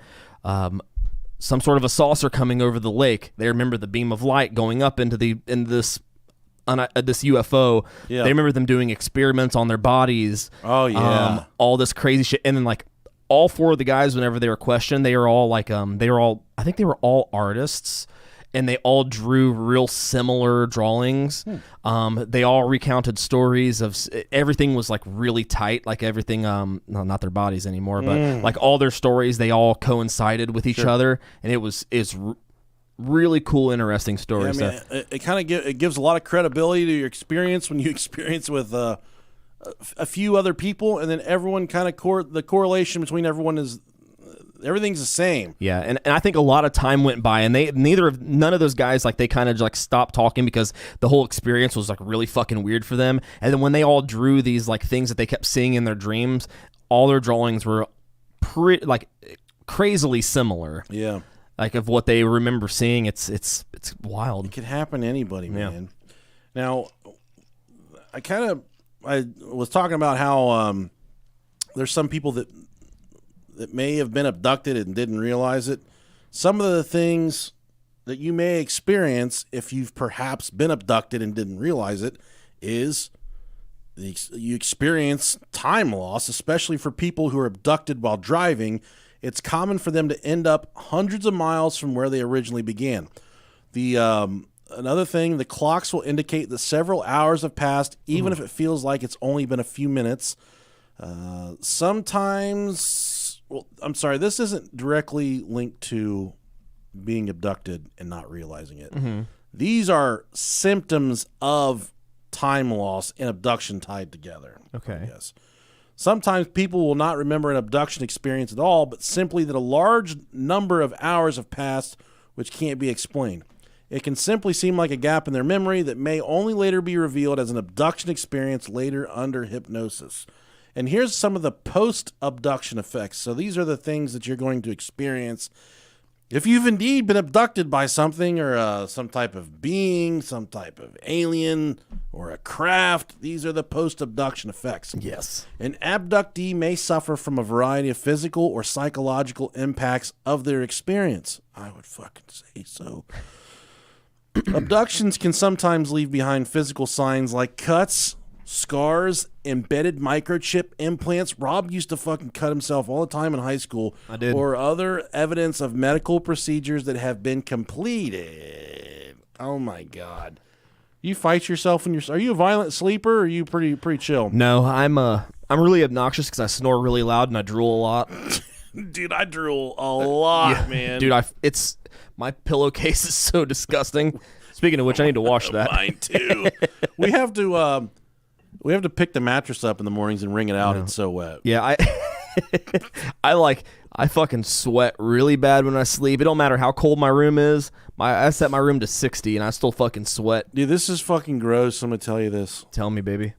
some sort of a saucer coming over the lake. They remember the beam of light going up into this UFO. Yeah. They remember them doing experiments on their bodies. Oh yeah, all this crazy shit. And then like all 4 of the guys, whenever they were questioned, they were all like I think they were all artists, and they all drew real similar drawings. They all recounted stories of everything was like really tight, like everything, no, not their bodies anymore, but like all their stories, they all coincided with each other. And it's really cool, interesting stories. Yeah, I mean, it kind of it gives a lot of credibility to your experience when you experience with a few other people, and then everyone kind of the correlation between everyone is, everything's the same. Yeah, and I think a lot of time went by, and none of those guys, like, they kind of like stopped talking because the whole experience was like really fucking weird for them. And then when they all drew these like things that they kept seeing in their dreams, all their drawings were like crazily similar. Yeah, like of what they remember seeing. It's wild. It could happen to anybody, man. Yeah. Now, I was talking about how there's some people that that may have been abducted and didn't realize it. Some of the things that you may experience if you've perhaps been abducted and didn't realize it is you experience time loss, especially for people who are abducted while driving. It's common for them to end up hundreds of miles from where they originally began. Another thing, the clocks will indicate that several hours have passed, even if it feels like it's only been a few minutes. Sometimes, well, I'm sorry, this isn't directly linked to being abducted and not realizing it. These are symptoms of time loss and abduction tied together. Okay. Yes. Sometimes people will not remember an abduction experience at all, but simply that a large number of hours have passed, which can't be explained. It can simply seem like a gap in their memory that may only later be revealed as an abduction experience later under hypnosis. And here's some of the post-abduction effects. So these are the things that you're going to experience if you've indeed been abducted by something or some type of being, some type of alien or a craft. These are the post-abduction effects. Yes. An abductee may suffer from a variety of physical or psychological impacts of their experience. I would fucking say so. Abductions can sometimes leave behind physical signs like cuts, scars, embedded microchip implants. Rob used to fucking cut himself all the time in high school. I did. Or other evidence of medical procedures that have been completed. Oh my God. You fight yourself when are you a violent sleeper or are you pretty chill? No, I'm really obnoxious because I snore really loud and I drool a lot. Dude, I drool a lot, man. Dude, it's my pillowcase is so disgusting. Speaking of which, I need to wash that. Mine too. We have to pick the mattress up in the mornings and wring it out. It's so wet. Yeah, I fucking sweat really bad when I sleep. It don't matter how cold my room is. I set my room to 60 and I still fucking sweat. Dude, this is fucking gross. I'm gonna tell you this. Tell me, baby.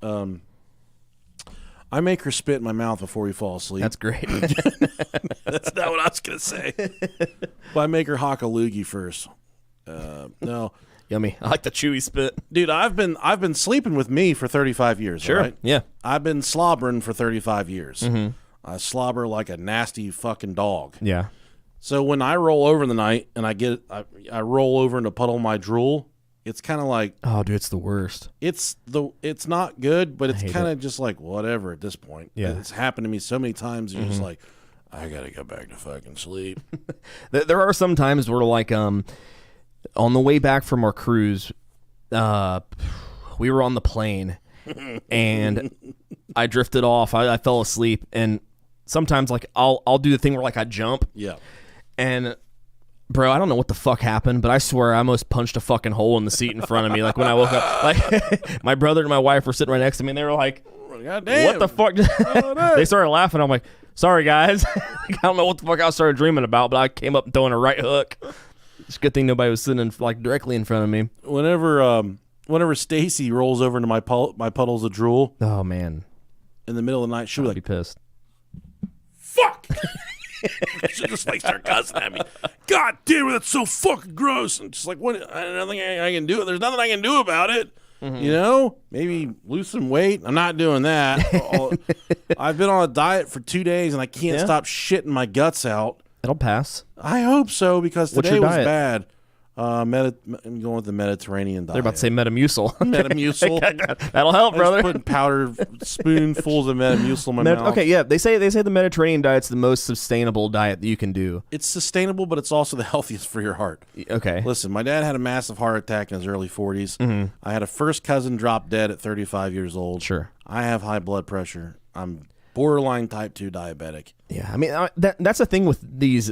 I make her spit in my mouth before we fall asleep. That's great. That's not what I was gonna say. But I make her hock a loogie first. No. Yummy. I like the chewy spit. Dude, I've been sleeping with me for 35 years. Sure. Right? Yeah. I've been slobbering for 35 years. Mm-hmm. I slobber like a nasty fucking dog. Yeah. So when I roll over in the night and I roll over in a puddle of my drool, it's kind of like, oh, dude, it's the worst. It's not good, but it's kind of it. just like whatever at this point. Yeah. It's happened to me so many times. You're just like, I gotta go back to fucking sleep. There are some times where like on the way back from our cruise, we were on the plane and I drifted off. I fell asleep, and sometimes like I'll do the thing where like I jump. Yeah. And bro, I don't know what the fuck happened, but I swear I almost punched a fucking hole in the seat in front of me. Like when I woke up, like my brother and my wife were sitting right next to me, and they were like, God damn. "What the fuck?" Oh, no. They started laughing. I'm like, "Sorry, guys." I don't know what the fuck I started dreaming about, but I came up throwing a right hook. It's a good thing nobody was sitting like directly in front of me. Whenever Stacy rolls over into my puddles of drool Oh man, in the middle of the night, she'll I'd be be like, pissed. "Fuck!" She'll just like start cussing at me. God damn it, that's so fucking gross. And just like, what? Nothing I can do. There's nothing I can do about it. You know, maybe lose some weight. I'm not doing that. I've been on a diet for 2 days and I can't stop shitting my guts out. It'll pass. I hope so, because What's today your was diet? bad. I'm going with the Mediterranean diet. They're about to say Metamucil. Metamucil. That'll help, I brother. just putting powder spoonfuls of Metamucil in my mouth. Okay, yeah, they say the Mediterranean diet's the most sustainable diet that you can do. It's sustainable, but it's also the healthiest for your heart. Okay. Listen, my dad had a massive heart attack in his early 40s. I had a first cousin drop dead at 35 years old. Sure. I have high blood pressure. I'm borderline type 2 diabetic. Yeah, I mean that's the thing with these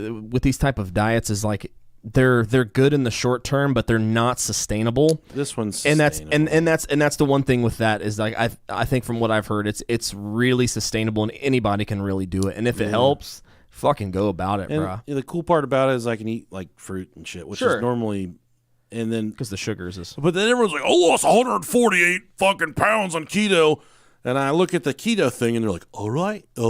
type of diets is like they're good in the short term, but they're not sustainable. This one's and sustainable. that's the one thing with that is like I think from what I've heard, it's really sustainable and anybody can really do it. And if it helps, fucking go about it, and bro. the cool part about it is I can eat like fruit and shit, which is normally, and then Because the sugars is. but then everyone's like, "Oh, lost 148 fucking pounds on keto." And I look at the keto thing, and they're like, "All right, I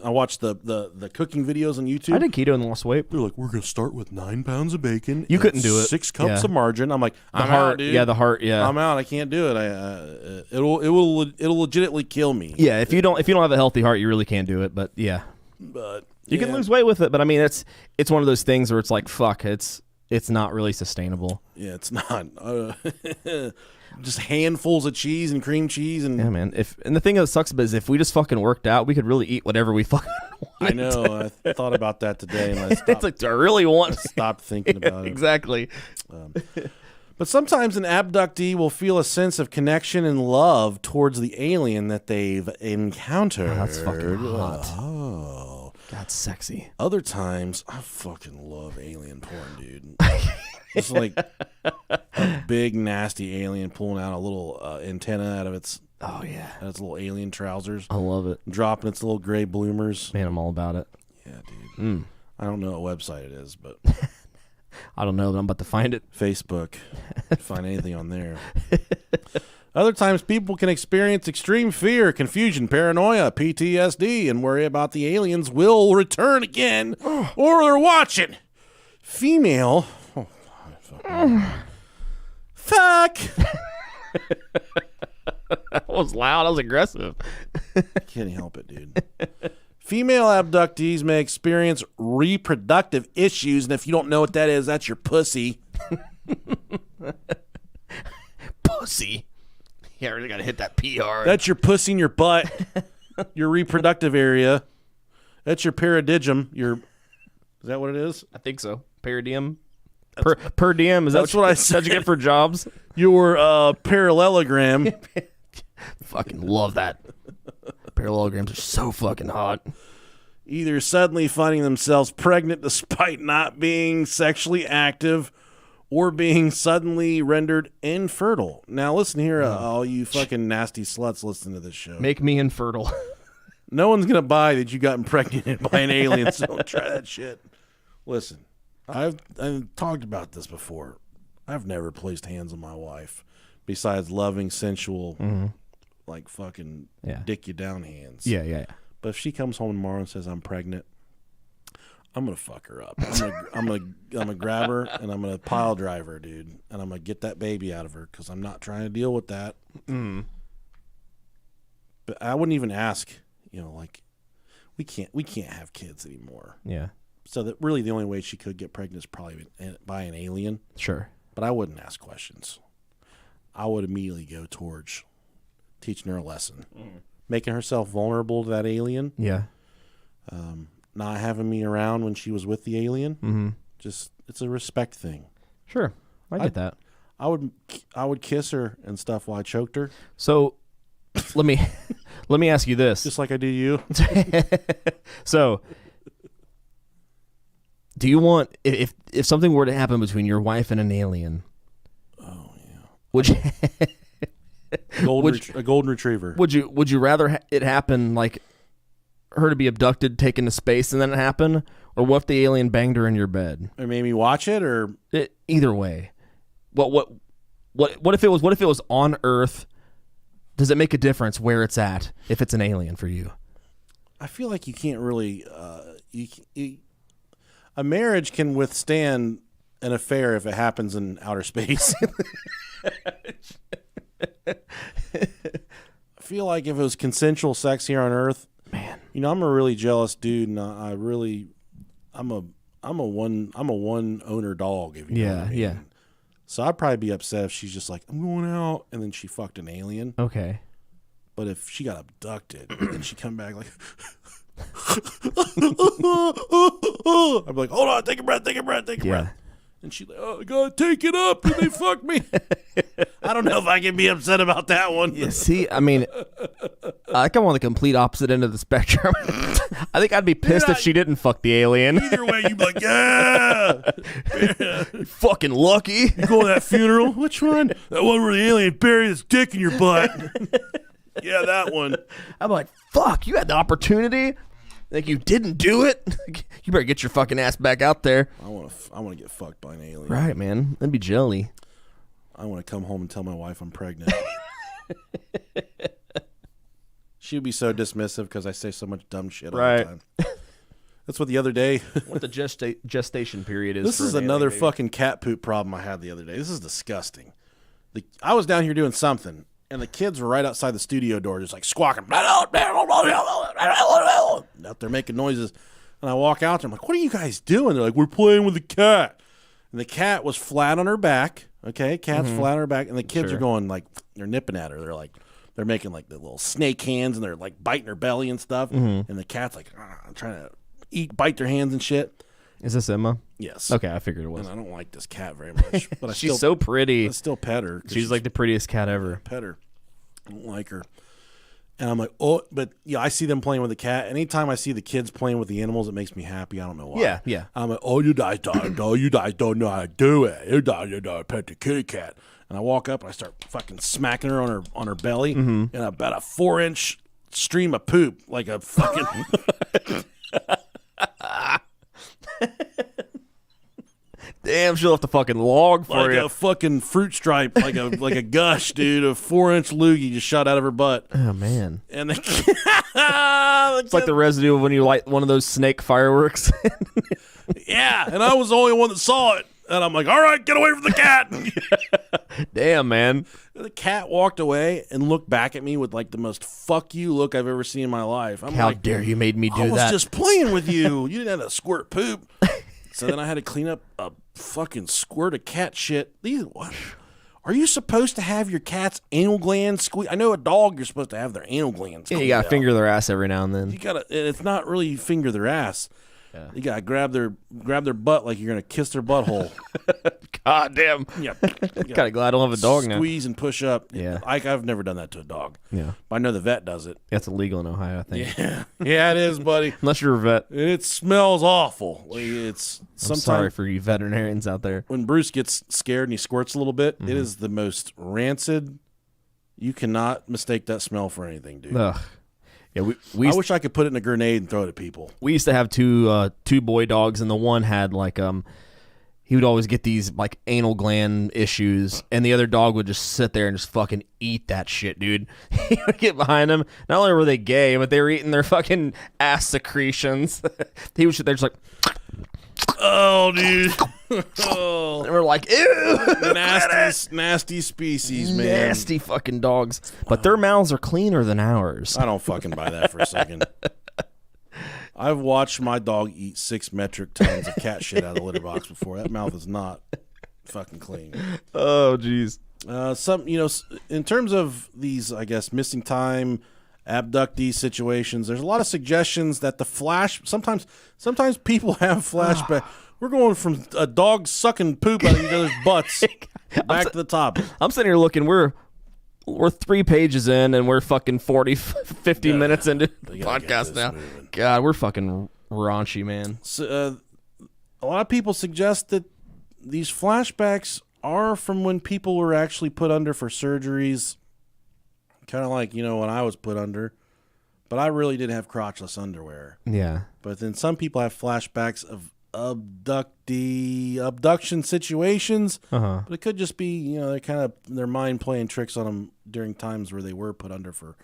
watch the cooking videos on YouTube. I did keto and lost weight. They're like, we're gonna start with 9 pounds of bacon. You and couldn't do it. 6 cups Yeah. of margarine." I'm like, I'm heart, out, dude. yeah, the heart, yeah. I'm out. I can't do it. It'll legitimately kill me. Yeah, if you don't have a healthy heart, you really can't do it. But yeah, But You can lose weight with it, but I mean, it's one of those things where it's like, fuck, it's not really sustainable. Yeah, it's not. Just handfuls of cheese and cream cheese and yeah, man. And the thing that sucks is if we just fucking worked out, we could really eat whatever we fucking want. I know. I thought about that today, and I stopped, It's like, do I really want? stopped thinking about it. Exactly. But sometimes an abductee will feel a sense of connection and love towards the alien that they've encountered. Oh, that's fucking hot. Oh. That's sexy. Other times, I fucking love alien porn, dude. It's like a big, nasty alien pulling out a little antenna out of its little alien trousers. I love it. Dropping its little gray bloomers. Man, I'm all about it. Yeah, dude. I don't know what website it is, but I don't know, but I'm about to find it. Facebook. Find anything on there. Other times, people can experience extreme fear, confusion, paranoia, PTSD, and worry about the aliens will return again or they're watching. Female. Fuck. That was loud. That was aggressive. Can't help it, dude. Female abductees may experience reproductive issues, and if you don't know what that is, that's your pussy. Pussy. Yeah, really got to hit that PR. That's your pussy in your butt, your reproductive area. That's your peridigm. Is that what it is? I think so. Per diem. Per diem. Is That's that what I said you get for jobs? Your parallelogram. Fucking love that. Parallelograms are so fucking hot. Either suddenly finding themselves pregnant despite not being sexually active or being suddenly rendered infertile. Now listen here, all you fucking nasty sluts listening to this show. Make me infertile. No one's going to buy that you got impregnated by an alien, so don't try that shit. Listen, I've talked about this before. I've never placed hands on my wife besides loving, sensual, like fucking dick you down hands. Yeah. But if she comes home tomorrow and says I'm pregnant, I'm gonna fuck her up. I'm gonna grab her and I'm gonna pile drive her, dude, and I'm gonna get that baby out of her because I'm not trying to deal with that. But I wouldn't even ask. Like we can't have kids anymore. Yeah. So that really the only way she could get pregnant is probably by an alien. Sure. But I wouldn't ask questions. I would immediately go towards teaching her a lesson, making herself vulnerable to that alien. Yeah. Not having me around when she was with the alien. Just it's a respect thing. Sure, I get that. I would kiss her and stuff while I choked her. So let me ask you this, just like I do you. So, do you want if something were to happen between your wife and an alien? Oh yeah. Would you? A golden retriever. Would you rather it happen like her to be abducted, taken to space, and then it happen, or what if the alien banged her in your bed? Or made me watch it, or either way. What if it was on Earth? Does it make a difference where it's at if it's an alien for you? I feel like you can't really. A marriage can withstand an affair if it happens in outer space. I feel like if it was consensual sex here on Earth, man, I'm a really jealous dude, and I'm a one owner dog. If you know what I mean. Yeah. So I'd probably be upset if she's just like, I'm going out, and then she fucked an alien. Okay. But if she got abducted and she come back like, I'd be like, hold on, take a breath. And she's like, oh, I gotta take it up, and they fuck me. I don't know if I can be upset about that one. Yeah, see, I mean, I come on the complete opposite end of the spectrum. I think I'd be pissed if she didn't fuck the alien. Either way, you'd be like, yeah. You're fucking lucky. You go to that funeral? Which one? That one where the alien buried his dick in your butt. Yeah, that one. I'm like, fuck, you had the opportunity. Like you didn't do it. You better get your fucking ass back out there. I want to get fucked by an alien. Right, man. That'd be jelly. I want to come home and tell my wife I'm pregnant. She would be so dismissive because I say so much dumb shit all the time. That's what the other day. What the gestation period is. This is another fucking cat poop problem I had the other day. This is disgusting. I was down here doing something, and the kids were right outside the studio door just like squawking. Out there making noises. And I walk out there. I'm like, what are you guys doing? They're like, we're playing with the cat. And the cat was flat on her back. Okay, cat's flat on her back. And the kids are going like, they're nipping at her. They're making like the little snake hands and they're like biting her belly and stuff. And the cat's like trying to bite their hands and shit. Is this Emma? Yes. Okay, I figured it was. And I don't like this cat very much. But She's so pretty. I still pet her. She's like the prettiest cat ever. Pet her. I don't like her. And I'm like, oh, but yeah, I see them playing with the cat. Anytime I see the kids playing with the animals, it makes me happy. I don't know why. Yeah. I'm like, oh, you guys don't know how to do it. You guys don't know how to pet the kitty cat. And I walk up and I start fucking smacking her on her belly, and about a 4-inch stream of poop, like a fucking. Damn, she left a fucking log for like you. a fucking fruit stripe, like a gush, dude. A 4-inch loogie just shot out of her butt. Oh man, And the it's like the residue of when you light one of those snake fireworks. yeah, and I was the only one that saw it. And I'm like, all right, get away from the cat. Damn, man. The cat walked away and looked back at me with like the most fuck you look I've ever seen in my life. I'm How like, dare you made me do I was that? just playing with you. You didn't have to squirt poop. So then I had to clean up a fucking squirt of cat shit. What? Are you supposed to have your cat's anal glands squeeze? I know a dog, you're supposed to have their anal glands. Yeah, you gotta finger their ass every now and then. You gotta. It's not really finger their ass. Yeah. You gotta grab their butt like you're gonna kiss their butthole. God damn. Yeah. Kind of glad I don't have a dog now. Squeeze and push up. Yeah. I've never done that to a dog. Yeah. But I know the vet does it. That's illegal in Ohio, I think. Yeah. Yeah, it is, buddy. Unless you're a vet. And it smells awful. Like it's I'm sometimes sorry for you veterinarians out there. when Bruce gets scared and he squirts a little bit, it is the most rancid. You cannot mistake that smell for anything, dude. Ugh. Yeah, we I used, wish I could put it in a grenade and throw it at people. we used to have two boy dogs, and the one had like he would always get these like anal gland issues, and the other dog would just sit there and just fucking eat that shit, dude. He would get behind him. Not only were they gay, but they were eating their fucking ass secretions. He would sit there just like, Oh, dude. Oh. and we're like, ew, Nasty species, man. nasty fucking dogs. But their mouths are cleaner than ours. I don't fucking buy that for a second. I've watched my dog eat 6 metric tons of cat shit out of the litter box before. That mouth is not fucking clean. Oh, jeez. In terms of these, I guess, missing time, abductee situations, there's a lot of suggestions that the sometimes people have flashback. We're going from a dog sucking poop out of each other's butts back to the top. I'm sitting here looking. We're 3 pages in, and we're fucking 40, 50 minutes into the podcast now. Moving. God, we're fucking raunchy, man. So, a lot of people suggest that these flashbacks are from when people were actually put under for surgeries, kind of like, when I was put under. But I really didn't have crotchless underwear. Yeah. But then some people have flashbacks of abduction situations. Uh-huh. But it could just be, they kind of their mind playing tricks on them during times where they were put under for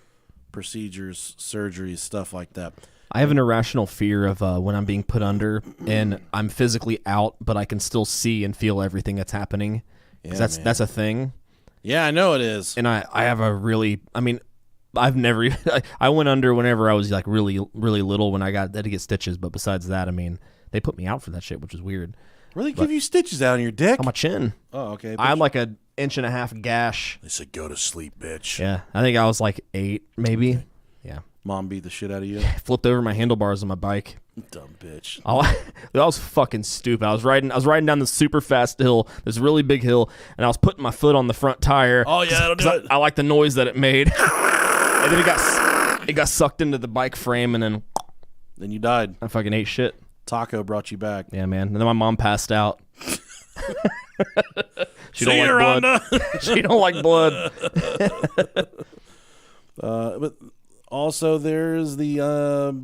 procedures, surgeries, stuff like that. I have an irrational fear of when I'm being put under and I'm physically out, but I can still see and feel everything that's happening. 'Cause Yeah, that's a thing. Yeah, I know it is. And I have a really, I've never, I went under whenever I was like really, really little when I had to get stitches. But besides that, they put me out for that shit, which is weird. Really give you stitches out on your dick? On my chin. Oh, okay. I had like an 1.5 inch gash. They said, go to sleep, bitch. Yeah. I think I was like 8, maybe. Yeah. Mom beat the shit out of you? Flipped over my handlebars on my bike. Dumb bitch. That was fucking stupid. I was riding down this super fast hill, this really big hill, and I was putting my foot on the front tire. Oh, yeah, that'll do it. I like the noise that it made. And then it got sucked into the bike frame, and then Then you died. I fucking ate shit. Taco brought you back. Yeah, man. And then my mom passed out. She See don't you, like blood. Rhonda. She don't like blood. But also there's the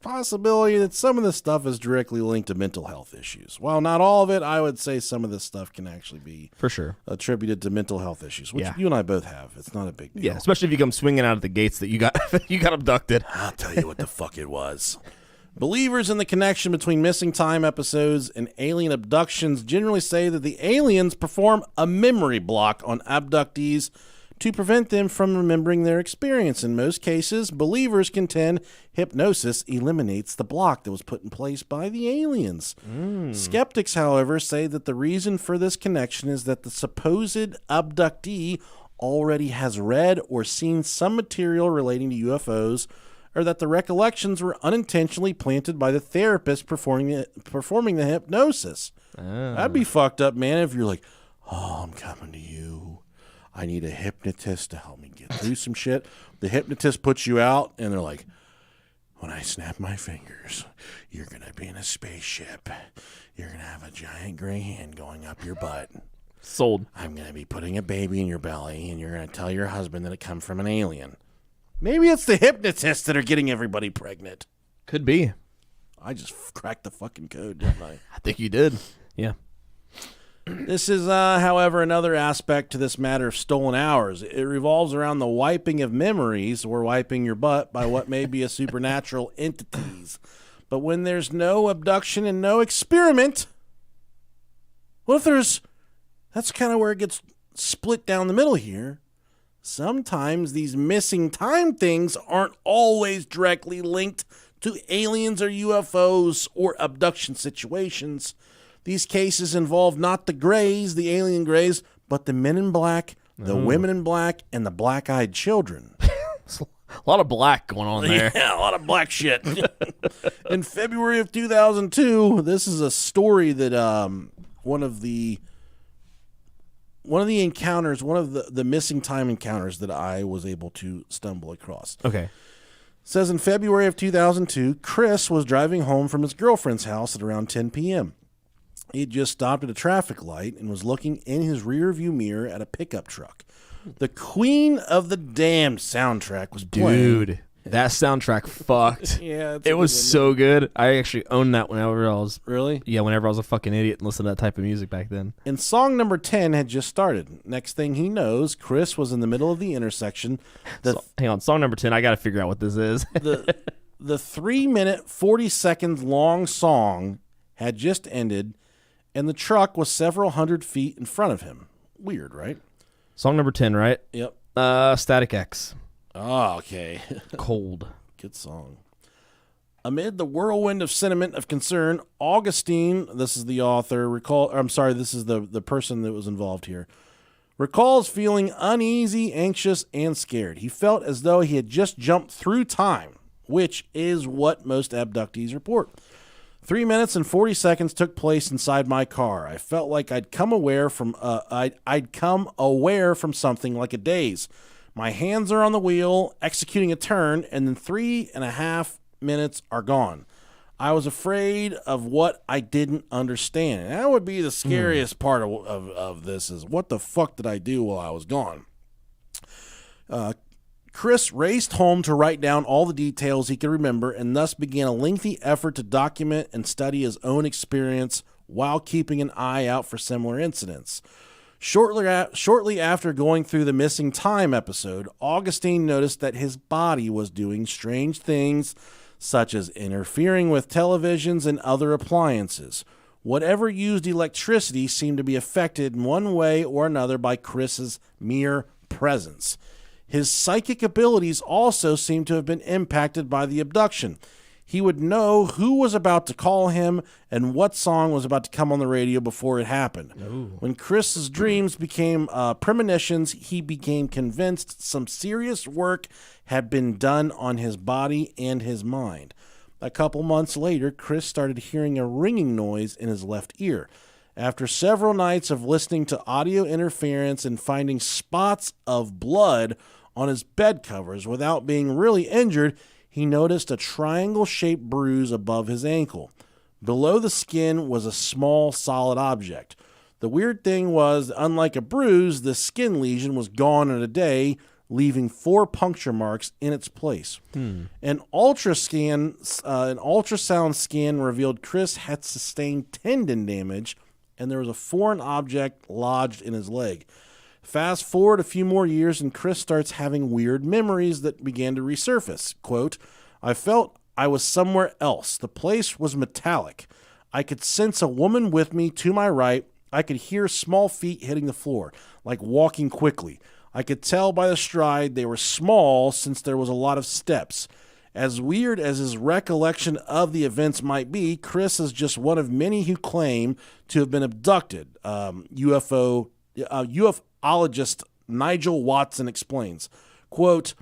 possibility that some of this stuff is directly linked to mental health issues. While not all of it, I would say some of this stuff can actually be For sure. attributed to mental health issues, which Yeah. you and I both have. It's not a big deal. Yeah, especially if you come swinging out of the gates that you got you got abducted. I'll tell you what the fuck it was. Believers in the connection between missing time episodes and alien abductions generally say that the aliens perform a memory block on abductees to prevent them from remembering their experience. In most cases, believers contend hypnosis eliminates the block that was put in place by the aliens. Skeptics, however, say that the reason for this connection is that the supposed abductee already has read or seen some material relating to UFOs, or that the recollections were unintentionally planted by the therapist performing the hypnosis. That'd be fucked up, man, if you're like, oh, I'm coming to you. I need a hypnotist to help me get through some shit. The hypnotist puts you out, and they're like, when I snap my fingers, you're going to be in a spaceship. You're going to have a giant gray hand going up your butt. Sold. I'm going to be putting a baby in your belly, and you're going to tell your husband that it comes from an alien. Maybe it's the hypnotists that are getting everybody pregnant. Could be. I just cracked the fucking code, didn't I? I think you did. Yeah. This is, however, another aspect to this matter of stolen hours. It revolves around the wiping of memories or wiping your butt by what may be a supernatural entities. But when there's no abduction and no experiment, what if there's... That's kind of where it gets split down the middle here. Sometimes these missing time things aren't always directly linked to aliens or UFOs or abduction situations. These cases involve not the Greys, the alien Greys, but the men in black, the women in black, and the black-eyed children. A lot of black going on there. Yeah, a lot of black shit. In February of 2002, this is a story that one of the encounters, one of the missing time encounters that I was able to stumble across. Okay. Says in February of 2002, Chris was driving home from his girlfriend's house at around 10 p.m. He had just stopped at a traffic light and was looking in his rearview mirror at a pickup truck. The Queen of the Damned soundtrack was playing. Dude, that soundtrack fucked. Yeah, it was so good. I actually owned that whenever I was... Really? Yeah, whenever I was a fucking idiot and listened to that type of music back then. And song number 10 had just started. Next thing he knows, Chris was in the middle of the intersection. Hang on, song number 10, I gotta figure out what this is. The 3-minute, 40-second long song had just ended, and the truck was several hundred feet in front of him. Weird, right? Song number 10, right? Yep. Static X. Oh, okay. Cold. Good song. Amid the whirlwind of sentiment of concern, Augustine, this is the author, this is the person that was involved here, recalls feeling uneasy, anxious, and scared. He felt as though he had just jumped through time, which is what most abductees report. 3 minutes and 40 seconds took place inside my car. I felt like I'd come aware from something like a daze. My hands are on the wheel, executing a turn, and then 3.5 minutes are gone. I was afraid of what I didn't understand. And that would be the scariest part of this is, what the fuck did I do while I was gone? Chris raced home to write down all the details he could remember and thus began a lengthy effort to document and study his own experience while keeping an eye out for similar incidents. Shortly after going through the missing time episode, Augustine noticed that his body was doing strange things, such as interfering with televisions and other appliances. Whatever used electricity seemed to be affected in one way or another by Chris's mere presence. His psychic abilities also seemed to have been impacted by the abduction. He would know who was about to call him and what song was about to come on the radio before it happened. Ooh. When Chris's dreams became premonitions, he became convinced some serious work had been done on his body and his mind. A couple months later, Chris started hearing a ringing noise in his left ear. After several nights of listening to audio interference and finding spots of blood on his bed covers without being really injured, he noticed a triangle-shaped bruise above his ankle. Below the skin was a small, solid object. The weird thing was, unlike a bruise, the skin lesion was gone in a day, leaving 4 puncture marks in its place. An ultrasound scan revealed Chris had sustained tendon damage, and there was a foreign object lodged in his leg. Fast forward a few more years, and Chris starts having weird memories that began to resurface. Quote, I felt I was somewhere else. The place was metallic. I could sense a woman with me to my right. I could hear small feet hitting the floor, like walking quickly. I could tell by the stride they were small since there was a lot of steps. As weird as his recollection of the events might be, Chris is just one of many who claim to have been abducted. UFOlogist Nigel Watson explains, quote,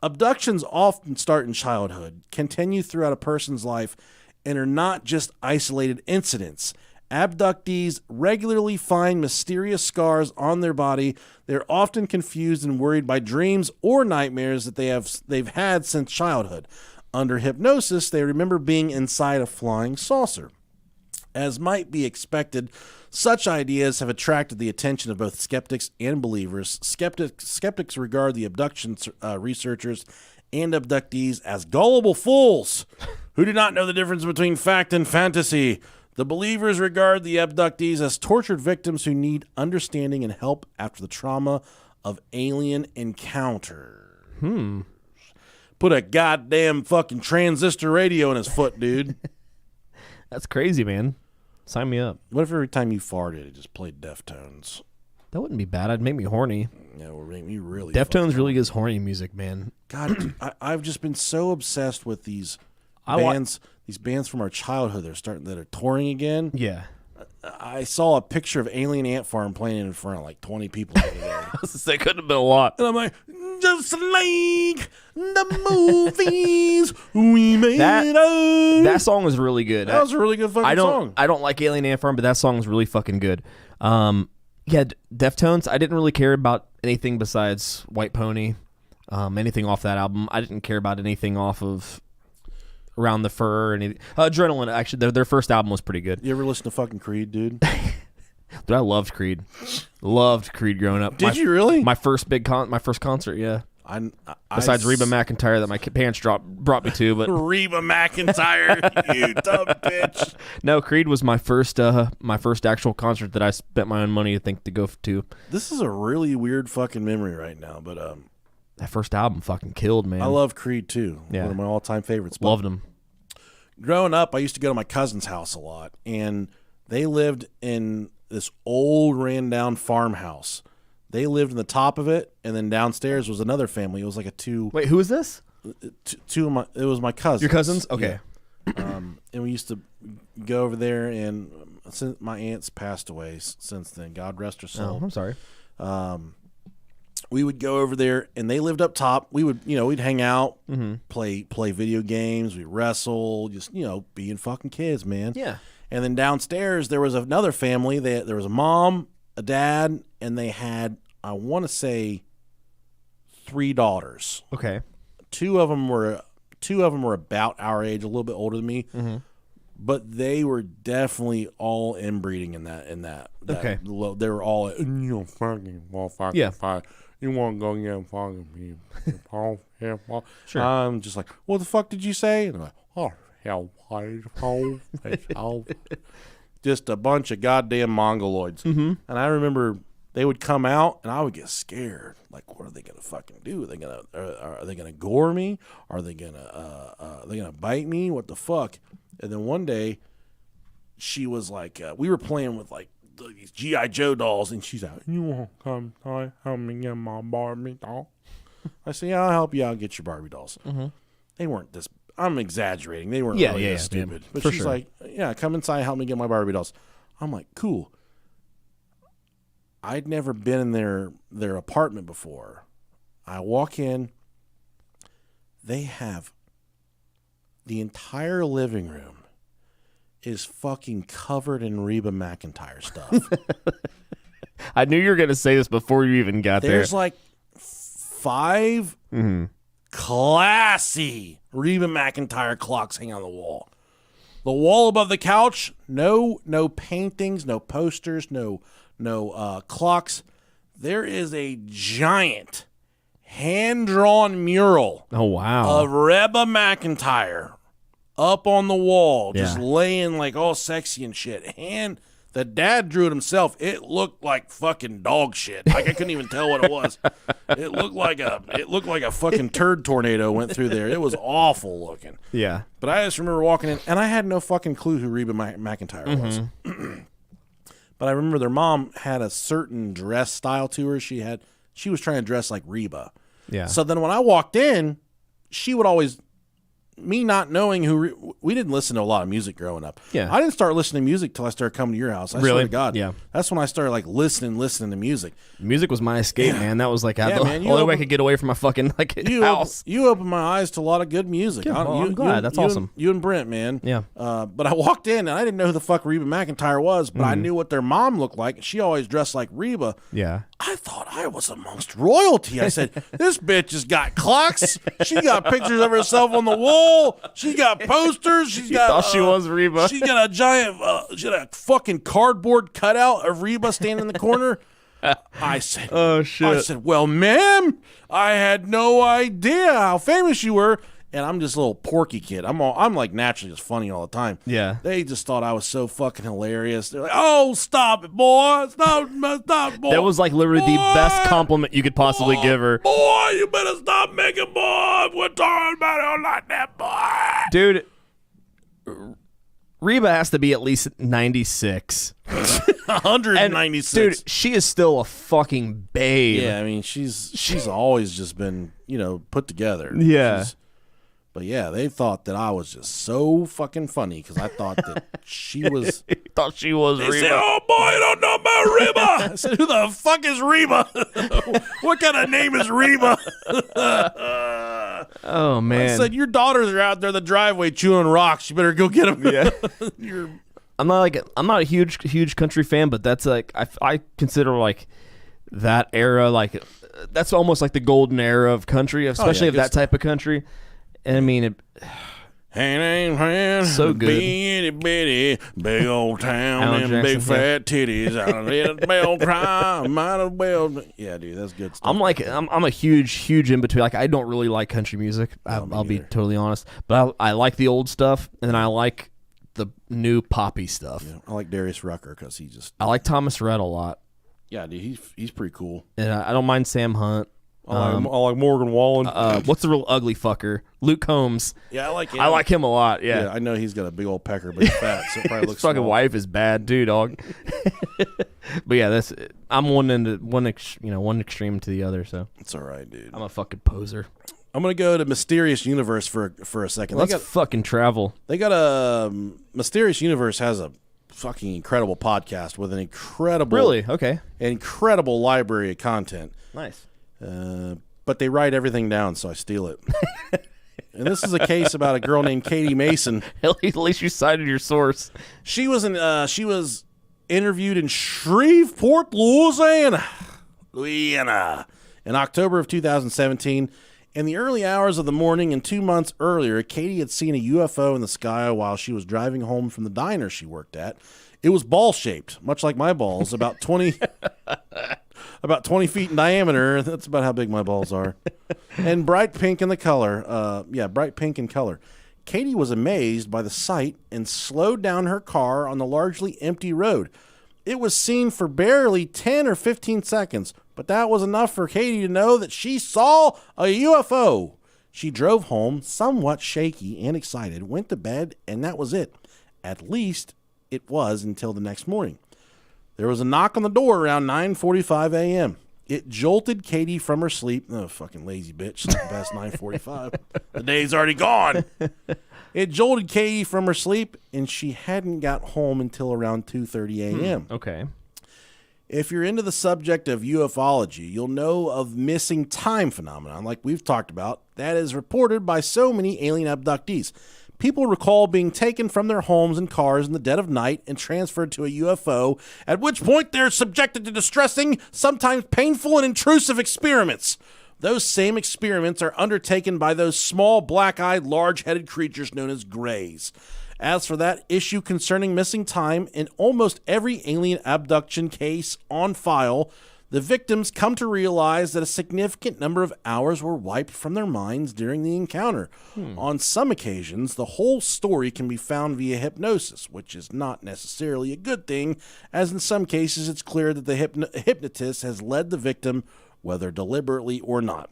abductions often start in childhood, continue throughout a person's life, and are not just isolated incidents. Abductees regularly find mysterious scars on their body. They're often confused and worried by dreams or nightmares that they've had since childhood. Under hypnosis, they remember being inside a flying saucer. As might be expected, such ideas have attracted the attention of both skeptics and believers. Skeptics regard the abduction researchers and abductees as gullible fools who do not know the difference between fact and fantasy. The believers regard the abductees as tortured victims who need understanding and help after the trauma of alien encounter. Put a goddamn fucking transistor radio in his foot, dude. That's crazy, man. Sign me up. What if every time you farted, it just played Deftones? That wouldn't be bad. It'd make me horny. Yeah, it would make me really. Deftones really is horny music, man. God, dude, I've just been so obsessed with these bands. These bands from our childhood that are touring again. Yeah. I saw a picture of Alien Ant Farm playing in front of like 20 people over there. They couldn't have been a lot. And I'm like, just like the movies we made That song was really good. That was a really good fucking song. I don't like Alien Ant Farm, but that song is really fucking good. Yeah, Deftones, I didn't really care about anything besides White Pony. Anything off that album. I didn't care about anything off of Around the Fur or anything. Adrenaline, actually, their first album was pretty good. You ever listen to fucking Creed, dude? Dude, I loved Creed. Loved Creed growing up. Did you really? My first concert, yeah. Besides Reba McEntire that my parents brought me to, but Reba McEntire, you dumb bitch. No, Creed was my first actual concert that I spent my own money to go to. This is a really weird fucking memory right now, but that first album fucking killed, man. I love Creed too. Yeah. One of my all-time favorites. Loved them. Growing up, I used to go to my cousin's house a lot, and they lived in this old ran-down farmhouse. They lived in the top of it, and then downstairs was another family. It was like a two. Wait, who is this? Two of my. It was my cousins. Your cousins? Okay. Yeah. And we used to go over there, and since my aunt's passed away since then, God rest her soul. Oh, I'm sorry. We would go over there, and they lived up top. We would, we'd hang out, play video games, we wrestle, just being fucking kids, man. Yeah. And then downstairs there was another family. There was a mom, a dad, and they had, I want to say, 3 daughters. Okay. Two of them were about our age, a little bit older than me. Mm-hmm. But they were definitely all inbreeding in that. Okay. They were all fucking motherfucker. Yeah. You want to go get fucking me? Sure. I'm just like, what the fuck did you say? And I'm like, oh hell, just a bunch of goddamn mongoloids. Mm-hmm. And I remember they would come out, and I would get scared. Like, what are they gonna fucking do? Are they gonna gore me? Are they gonna bite me? What the fuck? And then one day, she was like, we were playing with like these G.I. Joe dolls, and she's like, you want to come help me get my Barbie doll? I said, yeah, I'll help you out get your Barbie dolls. Mm-hmm. They weren't this, I'm exaggerating. They weren't really this stupid. But she's like, yeah, come inside, help me get my Barbie dolls. I'm like, cool. I'd never been in their apartment before. I walk in. They have the entire living room is fucking covered in Reba McEntire stuff. I knew you were going to say this before you even got there. There's like 5 classy Reba McEntire clocks hanging on the wall. The wall above the couch, no paintings, no posters, no clocks. There is a giant hand-drawn mural of Reba McEntire up on the wall, just laying like all sexy and shit. And the dad drew it himself. It looked like fucking dog shit. Like I couldn't even tell what it was. It looked like a fucking turd tornado went through there. It was awful looking. Yeah. But I just remember walking in, and I had no fucking clue who Reba McEntire was. But I remember their mom had a certain dress style to her. She she was trying to dress like Reba. Yeah. So then when I walked in, she would always, me not knowing who, we didn't listen to a lot of music growing up. Yeah. I didn't start listening to music till I started coming to your house. I Really? swear to God. Yeah. That's when I started like listening to music. Music was my escape, man. That was like the man, you only way I open- could get away from my fucking house. You opened my eyes to a lot of good music. Good. Well, I'm glad. That's awesome. You and Brent, man. Yeah. But I walked in and I didn't know who the fuck Reba McEntire was, but I knew what their mom looked like. She always dressed like Reba. Yeah. I thought I was amongst royalty. I said, this bitch has got clocks. She got pictures of herself on the wall. She got posters. She's got. Thought she was Reba. She got a giant. She had a fucking cardboard cutout of Reba standing in the corner. I said, Oh, shit. I said, well, ma'am, I had no idea how famous you were. And I'm just a little porky kid. I'm like naturally just funny all the time. Yeah. They just thought I was so fucking hilarious. They're like, "Oh, stop it, boy! Stop, boy!" That was like literally the best compliment you could possibly give her. Boy, you better stop making boy. We're talking about it like that, boy. Dude, Reba has to be at least 96. 196. Dude, she is still a fucking babe. Yeah, I mean, she's always just been, put together. Yeah. But yeah, they thought that I was just so fucking funny because I thought that she was. Thought she was They Reba. said, "Oh boy, you don't know about Reba." I said, "Who the fuck is Reba? What kind of name is Reba?" Oh, I man. said, "Your daughters are out there in the driveway chewing rocks. You better go get them." Yeah. I'm not a huge country fan, but that's like I consider like that era like that's almost like the golden era of country, especially of that type of country. And I mean, so good. Bitty bitty, big old town Alan and big Jackson, fat titties. I let a bell cry, might as well. Yeah, dude, that's good stuff. I'm a huge in between. Like I don't really like country music. I'll be totally honest, but I like the old stuff, and then I like the new poppy stuff. Yeah, I like Darius Rucker because I like Thomas Rhett a lot. Yeah, dude, he's pretty cool. And I don't mind Sam Hunt. I like Morgan Wallen. What's the real ugly fucker? Luke Combs. Yeah, I like him. I like him a lot. Yeah. I know he's got a big old pecker, but he's fat, so it probably His looks fucking small. wife is bad too, dog. But yeah, I'm one extreme to the other. So It's all right, dude. I'm a fucking poser. I'm gonna go to Mysterious Universe for a second. Let's fucking travel. They got a Mysterious Universe has a fucking incredible podcast with an incredible library of content. Nice. But they write everything down, so I steal it. And this is a case about a girl named Katie Mason. At least you cited your source. She was interviewed in Shreveport, Louisiana, in October of 2017. In the early hours of the morning and 2 months earlier, Katie had seen a UFO in the sky while she was driving home from the diner she worked at. It was ball-shaped, much like my balls, about 20 feet in diameter. That's about how big my balls are. And bright pink in the color. Bright pink in color. Katie was amazed by the sight and slowed down her car on the largely empty road. It was seen for barely 10 or 15 seconds, but that was enough for Katie to know that she saw a UFO. She drove home somewhat shaky and excited, went to bed, and that was it. At least it was until the next morning. There was a knock on the door around 9:45 a.m. It jolted Katie from her sleep. Oh, fucking lazy bitch. Slept past 9:45. The day's already gone. It jolted Katie from her sleep, and she hadn't got home until around 2:30 a.m. Okay. If you're into the subject of ufology, you'll know of missing time phenomenon, like we've talked about, that is reported by so many alien abductees. People recall being taken from their homes and cars in the dead of night and transferred to a UFO, at which point they're subjected to distressing, sometimes painful and intrusive experiments. Those same experiments are undertaken by those small, black-eyed, large-headed creatures known as greys. As for that issue concerning missing time, in almost every alien abduction case on file, the victims come to realize that a significant number of hours were wiped from their minds during the encounter. On some occasions, the whole story can be found via hypnosis, which is not necessarily a good thing, as in some cases it's clear that the hypnotist has led the victim, whether deliberately or not.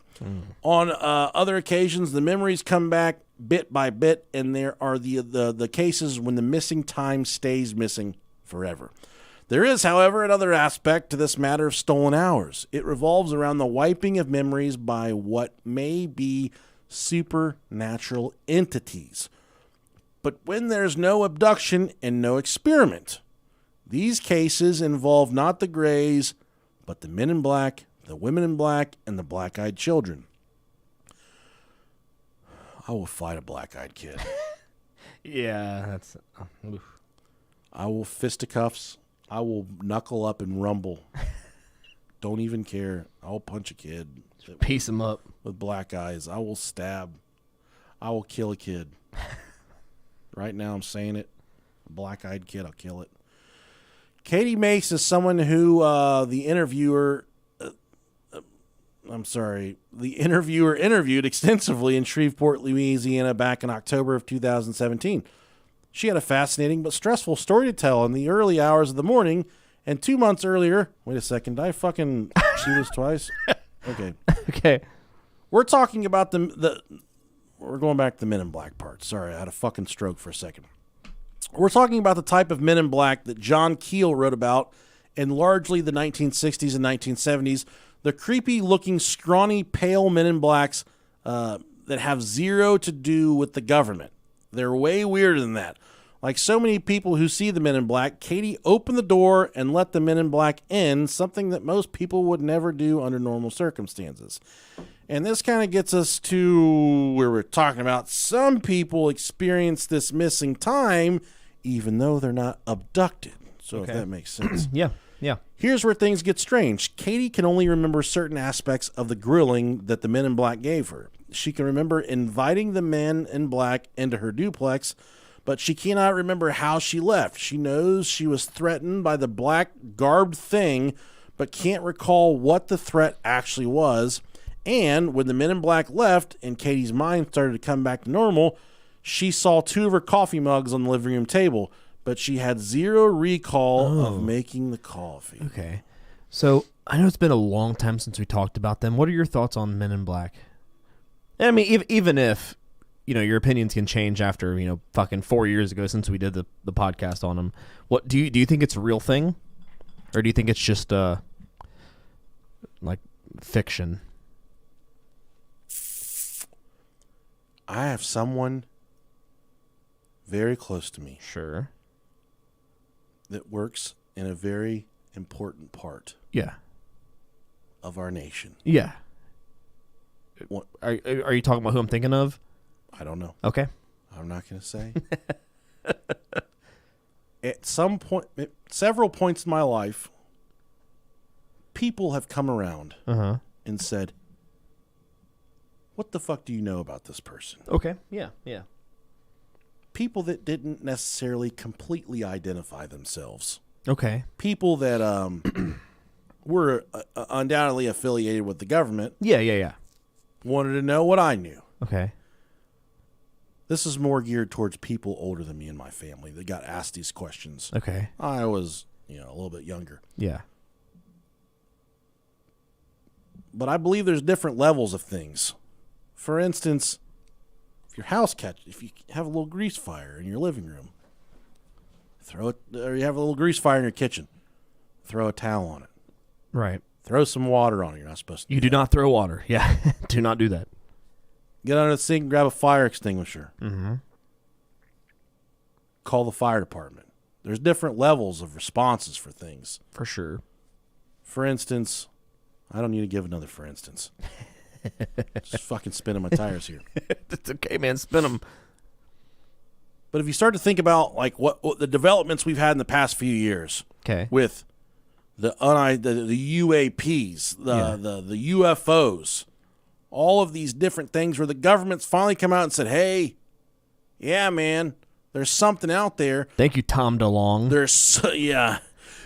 On other occasions, the memories come back bit by bit, and there are the cases when the missing time stays missing forever. There is, however, another aspect to this matter of stolen hours. It revolves around the wiping of memories by what may be supernatural entities. But when there's no abduction and no experiment, these cases involve not the Greys, but the men in black, the women in black, and the black-eyed children. I will fight a black-eyed kid. Yeah, that's. I will fisticuffs. I will knuckle up and rumble. Don't even care. I'll punch a kid. Piece him up. With black eyes. I will stab. I will kill a kid. Right now I'm saying it. A black-eyed kid, I'll kill it. Katie Mace is someone who the interviewer interviewed extensively in Shreveport, Louisiana back in October of 2017. She had a fascinating but stressful story to tell in the early hours of the morning, and 2 months earlier... Wait a second, did I fucking see this twice? Okay. Okay. We're talking about we're going back to the Men in Black part. Sorry, I had a fucking stroke for a second. We're talking about the type of Men in Black that John Keel wrote about in largely the 1960s and 1970s. The creepy-looking, scrawny, pale Men in Blacks that have zero to do with the government. They're way weirder than that. Like so many people who see the Men in Black, Katie opened the door and let the Men in Black in, something that most people would never do under normal circumstances. And this kind of gets us to where we're talking about some people experience this missing time even though they're not abducted. So if that makes sense. Yeah. Here's where things get strange. Katie can only remember certain aspects of the grilling that the Men in Black gave her. She can remember inviting the Men in Black into her duplex, but she cannot remember how she left. She knows she was threatened by the black garbed thing, but can't recall what the threat actually was. And when the Men in Black left and Katie's mind started to come back to normal, she saw 2 of her coffee mugs on the living room table, but she had zero recall of making the coffee. Okay. So I know it's been a long time since we talked about them. What are your thoughts on Men in Black? I mean, even if, your opinions can change after, fucking 4 years ago since we did the podcast on them. What do you think it's a real thing? Or do you think it's just, like, fiction? I have someone very close to me. Sure. That works in a very important part of our nation. Yeah. What, are you talking about who I'm thinking of? I don't know. Okay. I'm not going to say. At some point, at several points in my life, people have come around and said, what the fuck do you know about this person? Okay. Yeah. People that didn't necessarily completely identify themselves. Okay. People that were undoubtedly affiliated with the government. Yeah. Wanted to know what I knew. Okay. This is more geared towards people older than me and my family that got asked these questions. Okay. I was, a little bit younger. Yeah. But I believe there's different levels of things. For instance, if you have a little grease fire in your living room, throw it, or you have a little grease fire in your kitchen, throw a towel on it. Right. Throw some water on it. You're not supposed to. You do not throw water. Yeah. Do not do that. Get under the sink and grab a fire extinguisher. Mm-hmm. Call the fire department. There's different levels of responses for things. For sure. For instance, I don't need to give another for instance. Just fucking spinning my tires here. It's okay, man. Spin them. But if you start to think about like what the developments we've had in the past few years, okay, with the UAPs, the UFOs, all of these different things where the government's finally come out and said, "Hey, yeah, man, there's something out there." Thank you, Tom DeLonge.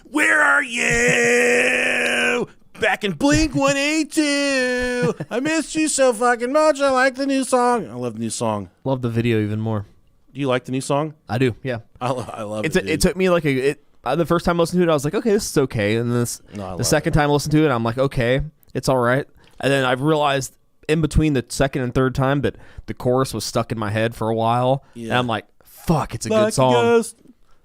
Where are you? Back in Blink 182. I missed you so fucking much. I like the new song. I love the new song. Love the video even more. Do you like the new song? I do. Yeah. I love it. It took me like the first time I listened to it, I was like, okay, this is okay. And the second time I listened to it, I'm like, okay, it's all right. And then I've realized in between the second and third time that the chorus was stuck in my head for a while. Yeah. And I'm like, fuck, it's a good song.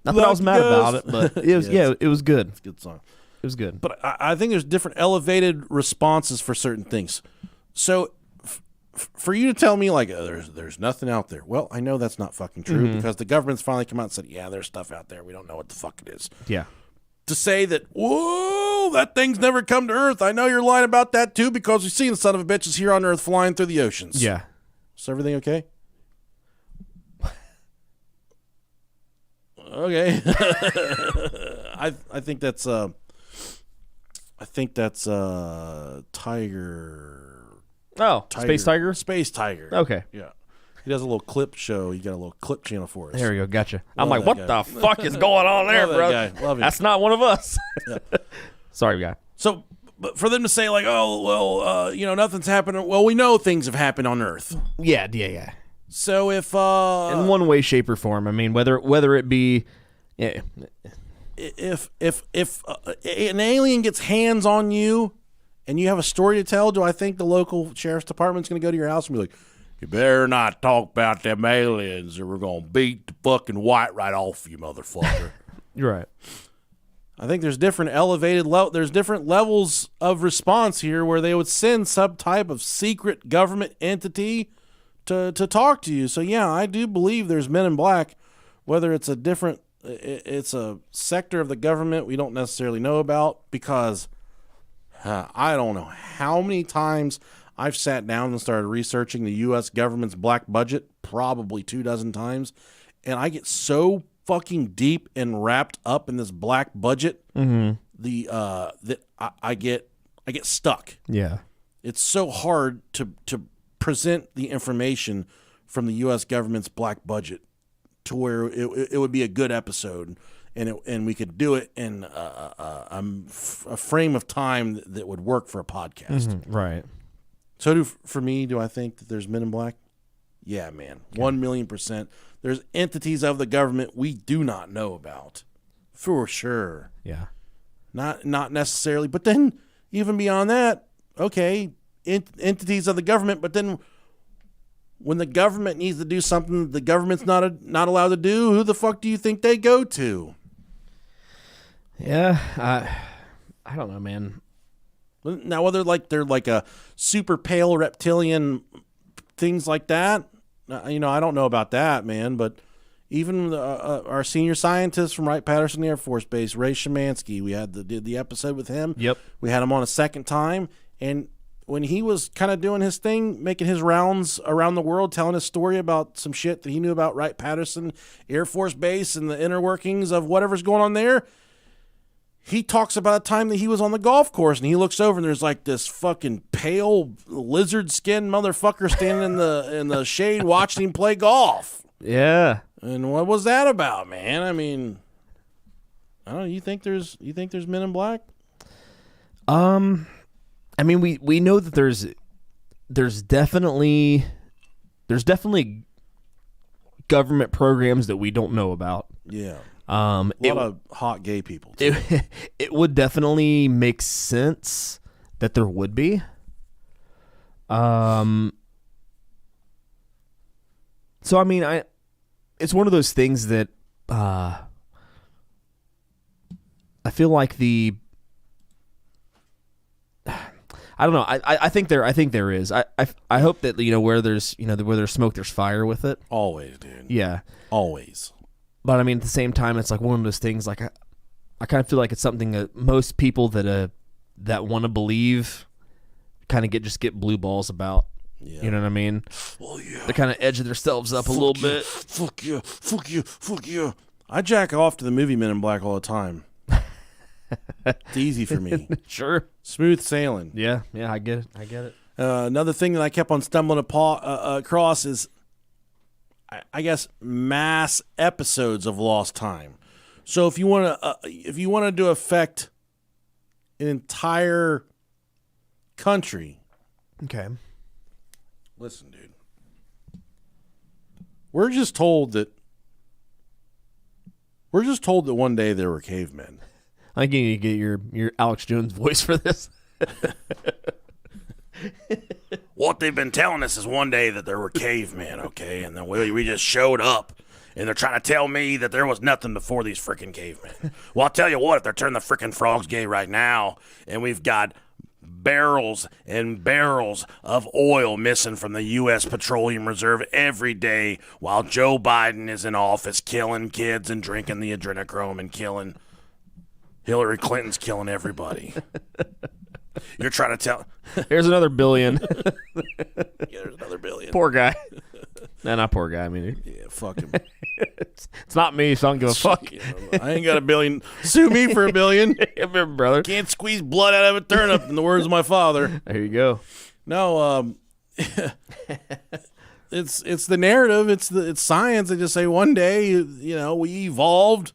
Not that I was mad about it, but it was it was good. It's a good song. It was good. But I think there's different elevated responses for certain things. So for you to tell me like there's nothing out there, well, I know that's not fucking true because the government's finally come out and said, yeah, there's stuff out there. We don't know what the fuck it is. Yeah. To say that, whoa, that thing's never come to Earth. I know you're lying about that too because we've seen the son of a bitches here on Earth flying through the oceans. Yeah. Is everything okay? Okay. I think that's Tiger. Oh, Space Tiger? Space Tiger. Okay. Yeah. He does a little clip show. He got a little clip channel for us. There we go. Gotcha. Love I'm like, what that the fuck is going on there, Love bro? that guy. Love him. That's not one of us. Yeah. Sorry, guy. So, but for them to say like, oh, well, nothing's happened. Well, we know things have happened on Earth. Yeah. So if in one way, shape, or form, I mean, whether it be, yeah. if an alien gets hands on you and you have a story to tell, do I think the local sheriff's department's going to go to your house and be like, you better not talk about them aliens or we're going to beat the fucking white right off you, motherfucker. You're right. I think there's different there's different levels of response here where they would send some type of secret government entity to talk to you. So yeah, I do believe there's men in black, whether it's a sector of the government we don't necessarily know about because I don't know how many times I've sat down and started researching the U.S. government's black budget, probably 24 times, and I get so fucking deep and wrapped up in this black budget that I get stuck. Yeah. It's so hard to present the information from the U.S. government's black budget to where it would be a good episode, and we could do it in a frame of time that would work for a podcast. Right. So for me, do I think that there's men in black? Yeah, man. 1,000,000%. There's entities of the government we do not know about. For sure. Yeah. Not necessarily. But then even beyond that, okay, entities of the government, but then when the government needs to do something that the government's not allowed to do, who the fuck do you think they go to? Yeah, I don't know, man. Now, whether they're like a super pale reptilian, things like that, I don't know about that, man. But even our senior scientist from Wright-Patterson Air Force Base, Ray Szymanski, we had the episode with him. Yep. We had him on a second time, and when he was kind of doing his thing, making his rounds around the world, telling his story about some shit that he knew about Wright-Patterson Air Force Base and the inner workings of whatever's going on there, he talks about a time that he was on the golf course and he looks over and there's like this fucking pale lizard skin motherfucker standing in the shade watching him play golf. Yeah. And what was that about, man? I mean, I don't know. You think there's men in black? I mean, we know that there's definitely government programs that we don't know about. Yeah. A lot of hot gay people. Too. It would definitely make sense that there would be. So I mean, it's one of those things that I feel like I don't know. I think there is. I hope that where there's smoke, there's fire with it. Always, dude. Yeah. Always. But I mean, at the same time, it's like one of those things. Like I kind of feel like it's something that most people that want to believe kind of get blue balls about. Yeah. You know what I mean? Well, yeah. They kind of edge themselves up a little bit. Fuck you. Fuck you. Fuck you. I jack off to the movie Men in Black all the time. It's easy for me. Sure. Smooth sailing. Yeah, I get it. Another thing that I kept on stumbling across is, I guess, mass episodes of lost time. So if you want to affect an entire country, okay. Listen, dude. We're just told that one day there were cavemen. I think you need to get your Alex Jones voice for this. What they've been telling us is one day that there were cavemen, okay? And then we just showed up and they're trying to tell me that there was nothing before these freaking cavemen. Well, I'll tell you what, if they're turning the freaking frogs gay right now, and we've got barrels and barrels of oil missing from the U.S. Petroleum Reserve every day while Joe Biden is in office killing kids and drinking the adrenochrome and killing Hillary Clinton's killing everybody. You're trying to tell... Here's another billion. Yeah, there's another billion. Poor guy. Nah, not poor guy. I mean, Yeah, fuck him. it's not me, so I don't give a fuck. I ain't got a billion. Sue me for a billion. Remember, brother. Can't squeeze blood out of a turnip, in the words of my father. There you go. No, it's the narrative. It's science. They just say one day, we evolved.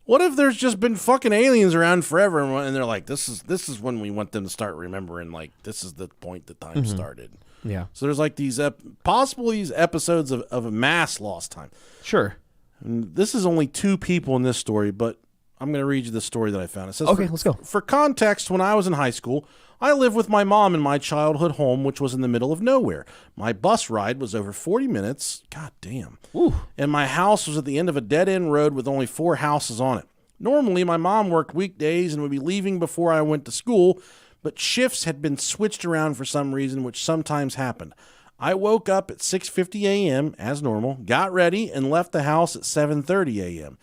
What if there's just been fucking aliens around forever, and they're like, this is when we want them to start remembering, like, this is the point that time started. Yeah. So there's like these these episodes of a mass lost time. Sure. And this is only 2 people in this story, but I'm going to read you the story that I found. It says, Okay, let's go. For context, when I was in high school, I lived with my mom in my childhood home, which was in the middle of nowhere. My bus ride was over 40 minutes. God damn. Ooh. And my house was at the end of a dead-end road with only 4 houses on it. Normally, my mom worked weekdays and would be leaving before I went to school, but shifts had been switched around for some reason, which sometimes happened. I woke up at 6:50 a.m., as normal, got ready, and left the house at 7:30 a.m.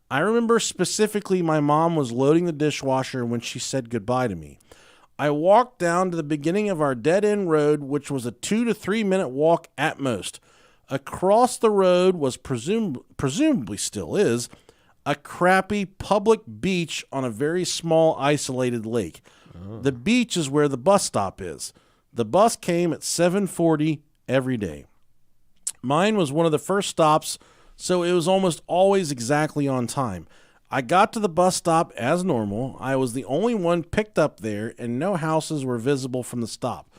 I remember specifically my mom was loading the dishwasher when she said goodbye to me. I walked down to the beginning of our dead-end road, which was a 2 to 3 minute walk at most. Across the road was presumably still is, a crappy public beach on a very small isolated lake. The beach is where the bus stop is. The bus came at 7:40 every day. Mine was one of the first stops, so it was almost always exactly on time. I got to the bus stop as normal. I was the only one picked up there, and no houses were visible from the stop.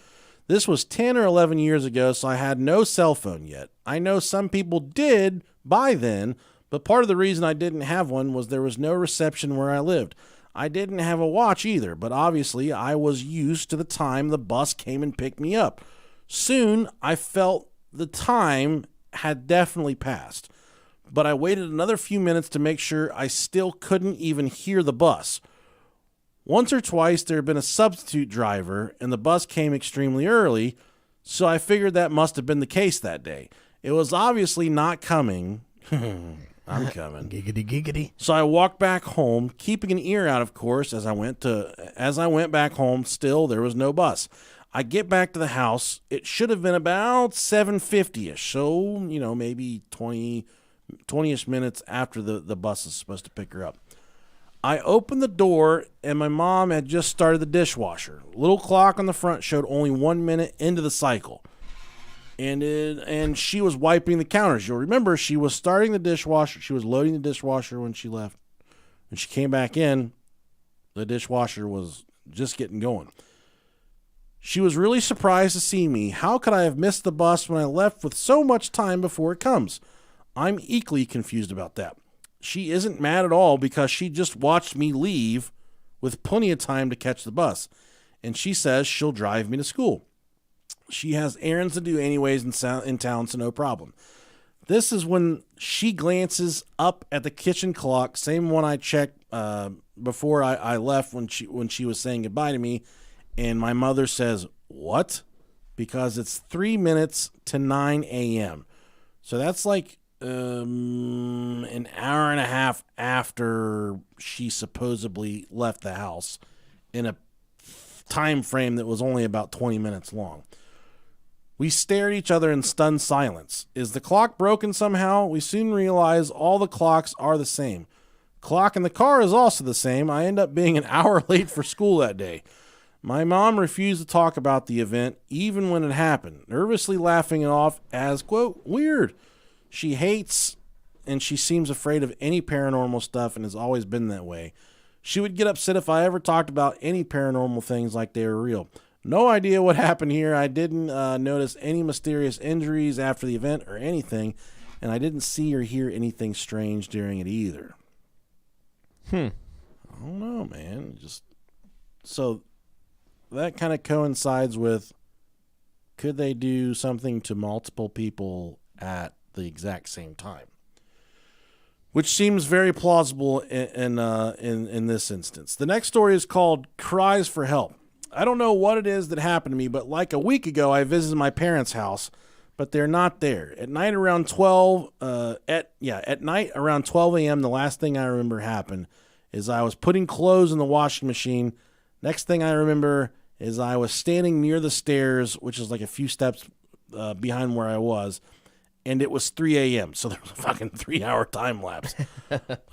This was 10 or 11 years ago, so I had no cell phone yet. I know some people did by then, but part of the reason I didn't have one was there was no reception where I lived. I didn't have a watch either, but obviously I was used to the time the bus came and picked me up. Soon, I felt the time had definitely passed, but I waited another few minutes to make sure I still couldn't even hear the bus. Once or twice, there had been a substitute driver, and the bus came extremely early, so I figured that must have been the case that day. It was obviously not coming. I'm coming. Giggity, giggity. So I walked back home, keeping an ear out, of course, as I went back home. Still, there was no bus. I get back to the house. It should have been about 7:50ish. So, maybe 20-ish minutes after the bus is supposed to pick her up. I opened the door, and my mom had just started the dishwasher. Little clock on the front showed only 1 minute into the cycle. And she was wiping the counters. You'll remember she was starting the dishwasher. She was loading the dishwasher when she left. When she came back in, the dishwasher was just getting going. She was really surprised to see me. How could I have missed the bus when I left with so much time before it comes? I'm equally confused about that. She isn't mad at all because she just watched me leave with plenty of time to catch the bus. And she says she'll drive me to school. She has errands to do anyways in town, so no problem. This is when she glances up at the kitchen clock, same one I checked before I left when she was saying goodbye to me, and my mother says, "What?" Because it's 3 minutes to 9 a.m. So that's like an hour and a half after she supposedly left the house in a time frame that was only about 20 minutes long. We stare at each other in stunned silence. Is the clock broken somehow? We soon realize all the clocks are the same. Clock in the car is also the same. I end up being an hour late for school that day. My mom refused to talk about the event, even when it happened, nervously laughing it off as, quote, weird. She hates and she seems afraid of any paranormal stuff and has always been that way. She would get upset if I ever talked about any paranormal things like they were real. No idea what happened here. I didn't notice any mysterious injuries after the event or anything, and I didn't see or hear anything strange during it either. I don't know, man. So that kind of coincides with, could they do something to multiple people at the exact same time? which seems very plausible in this instance. The next story is called Cries for Help. I don't know what it is that happened to me, but like a week ago, I visited my parents' house, but they're not there. At night around 12 a.m., the last thing I remember happened is I was putting clothes in the washing machine. Next thing I remember is I was standing near the stairs, which is like a few steps behind where I was, and it was 3 a.m., so there was a fucking 3-hour time lapse.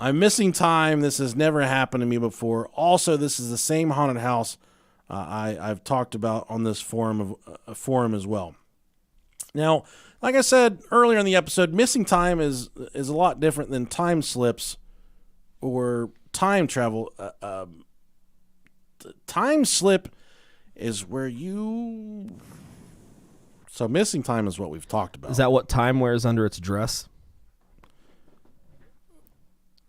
I'm missing time. This has never happened to me before. Also, this is the same haunted house I've talked about on this forum as well. Now, like I said earlier in the episode, missing time is a lot different than time slips or time travel. Time slip is where you... So missing time is what we've talked about. Is that what time wears under its dress?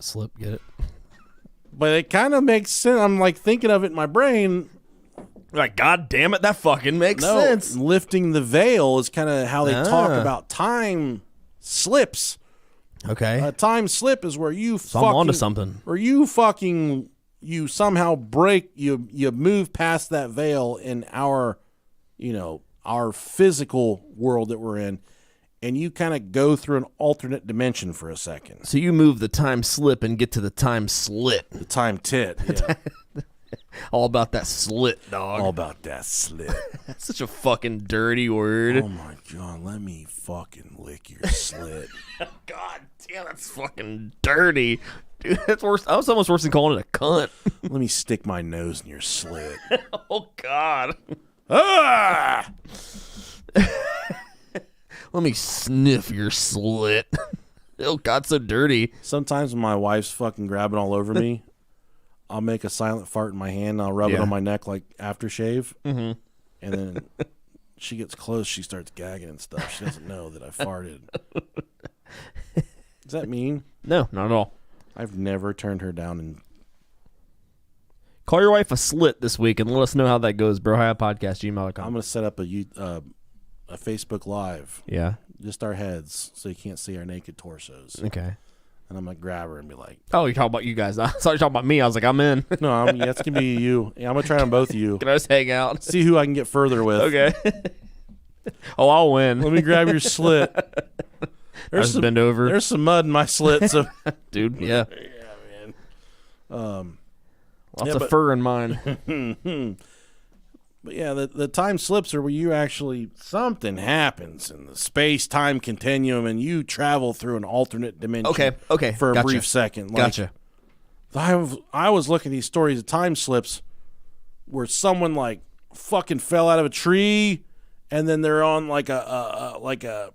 Slip, get it? But it kind of makes sense. I'm like thinking of it in my brain. Like, God damn it, that fucking makes sense. Lifting the veil is kind of how they talk about time slips. Okay. A time slip is where you So I'm onto something. Where you somehow break, you move past that veil in our physical world that we're in, and you kind of go through an alternate dimension for a second. So you move the time slip and get to the time slit. The time tit. Yeah. All about that slit, dog. All about that slit. That's such a fucking dirty word. Oh my God, let me fucking lick your slit. God damn, that's fucking dirty. Dude, that's worse. That was almost worse than calling it a cunt. Let me stick my nose in your slit. Oh, God. Ah! Let me sniff your slit. Oh, God, so dirty. Sometimes when my wife's fucking grabbing all over me, I'll make a silent fart in my hand, and I'll rub it on my neck like aftershave. Mm-hmm. And then she gets close, she starts gagging and stuff. She doesn't know that I farted. Does that mean? No, not at all. I've never turned her down. And call your wife a slit this week and let us know how that goes, brohighpodcast@gmail.com. I'm going to set up a Facebook Live. Yeah. Just our heads, so you can't see our naked torsos. Okay. And I'm going to grab her and be like... Oh, you're talking about you guys. I thought you were talking about me. I was like, I'm in. No, that's going to be you. Yeah, I'm going to try on both of you. Can I just hang out? See who I can get further with. Okay. Oh, I'll win. Let me grab your slit. There's some bend over. There's some mud in my slit, so... Dude, yeah. Yeah, man. Lots of fur in mine. But yeah, the time slips are where you actually, something happens in the space-time continuum and you travel through an alternate dimension. Okay. For a Gotcha. brief second. Like, Gotcha. I was looking at these stories of time slips where someone like fucking fell out of a tree and then they're on like a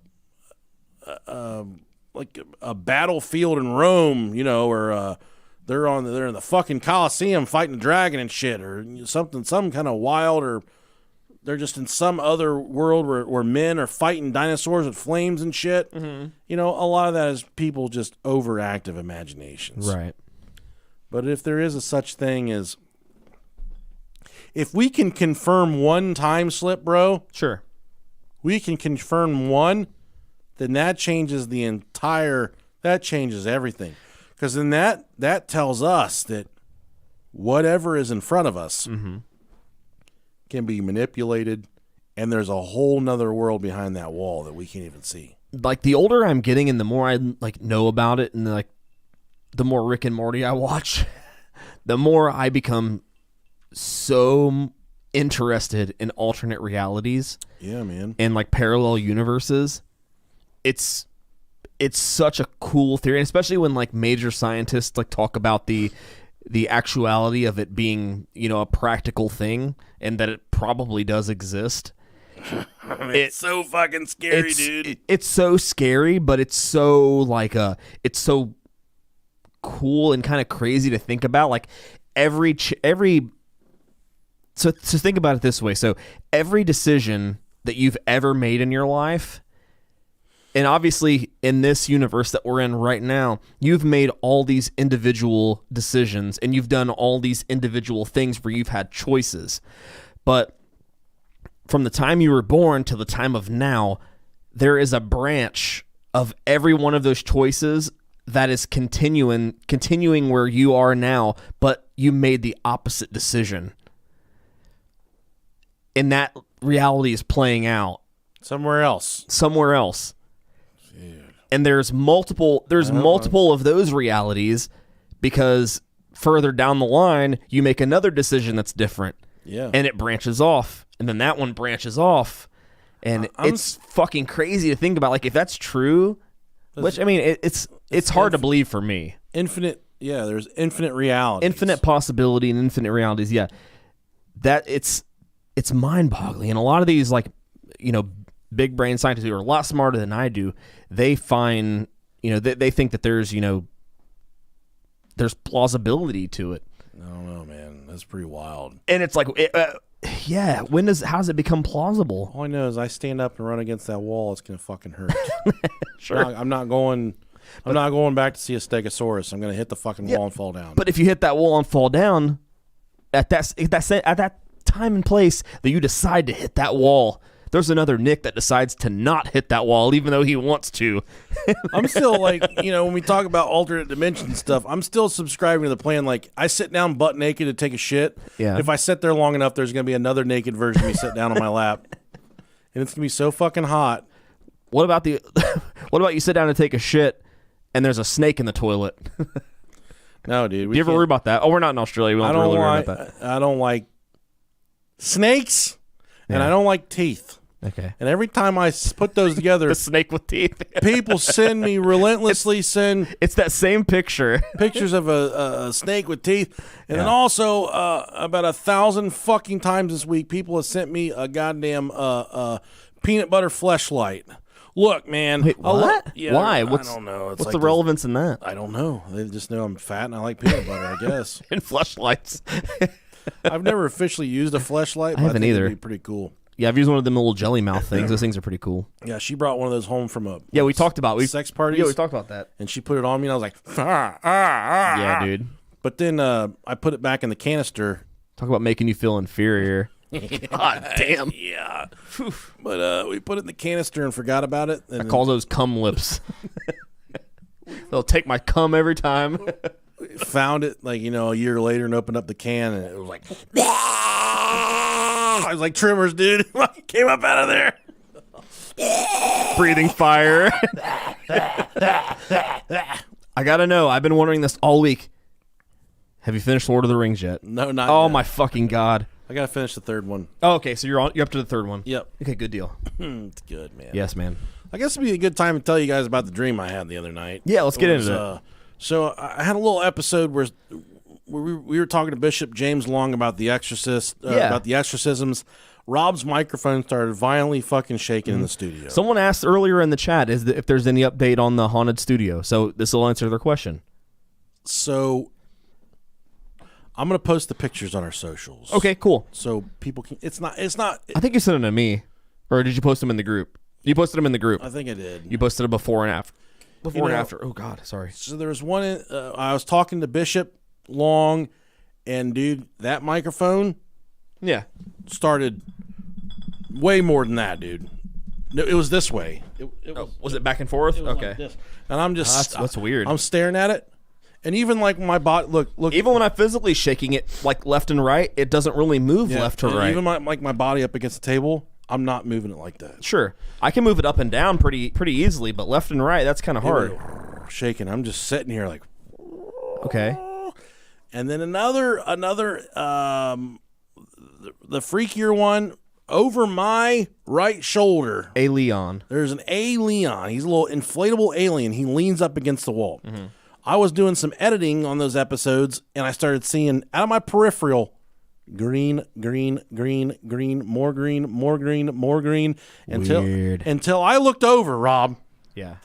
battlefield in Rome, or they're in the fucking Colosseum fighting a dragon and shit, or some kind of wild, or they're just in some other world where men are fighting dinosaurs with flames and shit. Mm-hmm. A lot of that is people just overactive imaginations. Right. But if there is a such thing as, if we can confirm one time slip, bro, Sure. we can confirm one, then that changes that changes everything. Because then that tells us that whatever is in front of us can be manipulated, and there's a whole nother world behind that wall that we can't even see. Like, the older I'm getting and the more I know about it, and the more Rick and Morty I watch, the more I become so interested in alternate realities. Yeah, man. And parallel universes. It's such a cool theory, and especially when major scientists talk about the actuality of it being, a practical thing, and that it probably does exist. It's so fucking scary, dude. It's so scary, but it's so it's so cool and kind of crazy to think about. So think about it this way. So every decision that you've ever made in your life, and obviously in this universe that we're in right now, you've made all these individual decisions and you've done all these individual things where you've had choices. But from the time you were born to the time of now, there is a branch of every one of those choices that is continuing where you are now, but you made the opposite decision. And that reality is playing out somewhere else. Dude. And there's multiple of those realities, because further down the line you make another decision that's different. Yeah. And it branches off, and then that one branches off. And it's fucking crazy to think about. Like, if that's true, which, I mean, it's hard to believe for me. There's infinite reality. Infinite possibility and infinite realities, yeah. That it's mind-boggling. And a lot of these, like, big brain scientists who are a lot smarter than I do, they find, they think that there's plausibility to it. I don't know, man. That's pretty wild. And it's like, how does it become plausible? All I know is I stand up and run against that wall, it's gonna fucking hurt. Sure. I'm not going back to see a stegosaurus. I'm gonna hit the fucking wall and fall down. But if you hit that wall and fall down, at that time and place that you decide to hit that wall, there's another Nick that decides to not hit that wall, even though he wants to. I'm still like, when we talk about alternate dimension stuff, I'm still subscribing to the plan. Like, I sit down butt naked to take a shit. Yeah. If I sit there long enough, there's going to be another naked version of me sit down on my lap. And it's going to be so fucking hot. What about you sit down to take a shit and there's a snake in the toilet? No, dude. Do you ever worry about that? Oh, we're not in Australia. We don't really worry about that. I don't like snakes, and I don't like teeth. Okay. And every time I put those together, The snake with teeth. people relentlessly send It's that same picture. pictures of a snake with teeth. And then also, about 1,000 fucking times this week, people have sent me a goddamn peanut butter fleshlight. Look, man. Wait, what? Why? I don't know. It's What's like the relevance in that? I don't know. They just know I'm fat and I like peanut butter, I guess. In fleshlights. I've never officially used a fleshlight, but I haven't think either. it'd be pretty cool. Yeah, I've used one of them little jelly mouth things. Those things are pretty cool. Yeah, she brought one of those home from we talked about sex parties. Yeah, we talked about that. And she put it on me, and I was like, Yeah, dude. But then I put it back in the canister. Talk about making you feel inferior. God damn. Yeah. But we put it in the canister and forgot about it. And I call those cum lips. They'll take my cum every time. found it like, a year later and opened up the can, and it was like, I was like, Trimmers, dude. Came up out of there. Breathing fire. I gotta know. I've been wondering this all week. Have you finished Lord of the Rings yet? No, not Oh yet. my fucking god. I gotta finish the third one. Oh, okay, so you're up to the third one. Yep. Okay, good deal. It's good, man. Yes, man. I guess it'd be a good time to tell you guys about the dream I had the other night. Yeah, let's get into it. So I had a little episode where we were talking to Bishop James Long about the about the exorcisms. Rob's microphone started violently fucking shaking in the studio. Someone asked earlier in the chat if there's any update on the haunted studio. So this will answer their question. So I'm gonna post the pictures on our socials. Okay, cool. So people can. It's not. I think you sent them to me, or did you post them in the group? You posted them in the group. I think I did. You posted a before and after. Before and after. Oh God, sorry. So there was one. I was talking to Bishop Long, and dude, that microphone Yeah. started way more than that, dude. No, it was this way. It Was it back and forth? was Okay. like this. And I'm just That's weird. I'm staring at it, and even like my body. Look. Even when I'm physically shaking it like left and right, it doesn't really move Yeah, left to and right. Even my body up against the table, I'm not moving it like that. Sure, I can move it up and down pretty easily, but left and right, that's kind of hard. Shaking. I'm just sitting here like. Okay. And then another the freakier one over my right shoulder. A Leon. There's an alien. He's a little inflatable alien. He leans up against the wall. Mm-hmm. I was doing some editing on those episodes, and I started seeing out of my peripheral green, green, green, green, more green, more green, more green Weird. until I looked over, Rob, Yeah.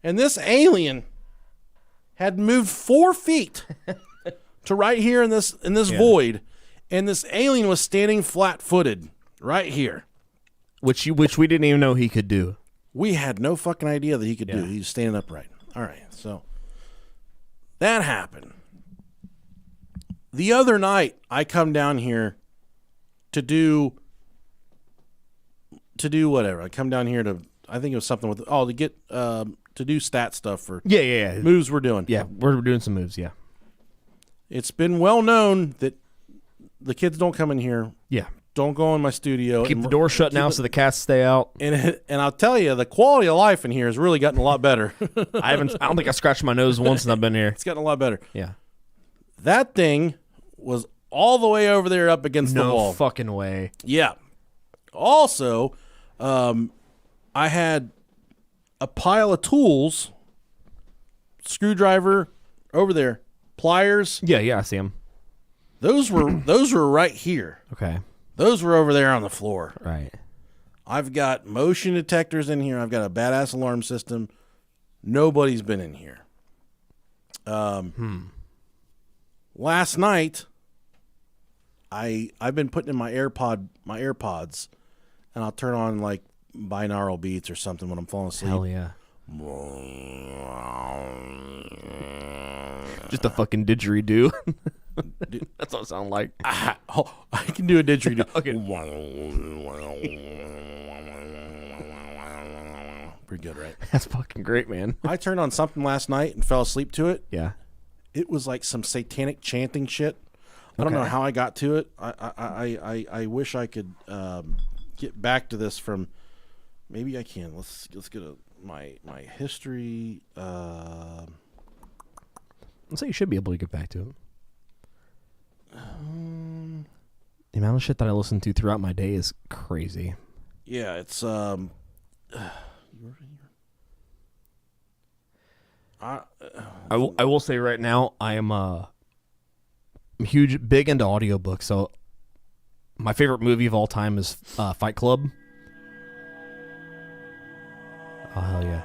and this alien had moved 4 feet to right here in this void, and this alien was standing flat-footed right here. Which we didn't even know he could do. We had no fucking idea that he could do. He was standing upright. All right, so that happened. The other night, I come down here to do whatever. I come down here to, I think it was something with, to get to do stat stuff for Yeah. moves we're doing. Yeah, we're doing some moves, yeah. It's been well known that the kids don't come in here. Yeah. Don't go in my studio. Keep the door shut now so the cats stay out. And I'll tell you, the quality of life in here has really gotten a lot better. I don't think I scratched my nose once since I've been here. It's gotten a lot better. Yeah. That thing was all the way over there up against the wall. No fucking way. Yeah. Also, I had a pile of tools, screwdriver over there, pliers. Yeah, I see him. Those were right here. Okay. Those were over there on the floor. Right. I've got motion detectors in here. I've got a badass alarm system. Nobody's been in here. Last night, I've been putting in my AirPods, and I'll turn on like binaural beats or something when I'm falling asleep. Hell yeah. Just a fucking didgeridoo. That's what it sounds like. I can do a didgeridoo. Okay. Pretty good, right? That's fucking great, man. I turned on something last night and fell asleep to it. Yeah. It was like some satanic chanting shit. I don't know how I got to it. I wish I could get back to this from. Maybe I can. Let's get my history. I'd say you should be able to get back to it. The amount of shit that I listen to throughout my day is crazy. Yeah, it's I will say right now I am I'm big into audiobooks. So my favorite movie of all time is Fight Club. Oh hell yeah!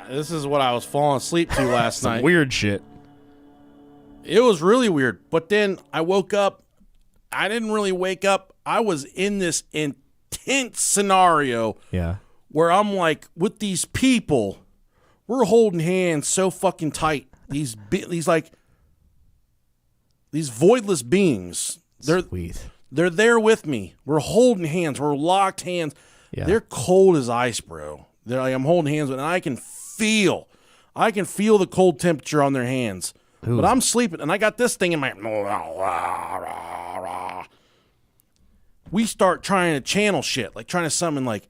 This is what I was falling asleep to last Some night. weird shit. It was really weird. But then I woke up. I didn't really wake up. I was in this intense scenario Yeah. where I'm like, with these people, we're holding hands so fucking tight. These voidless beings. Sweet. They're there with me. We're holding hands. We're locked hands. Yeah. They're cold as ice, bro. They're like, I'm holding hands, and I can feel the cold temperature on their hands. Ooh. But I'm sleeping, and I got this thing in my. We start trying to channel shit, like trying to summon, like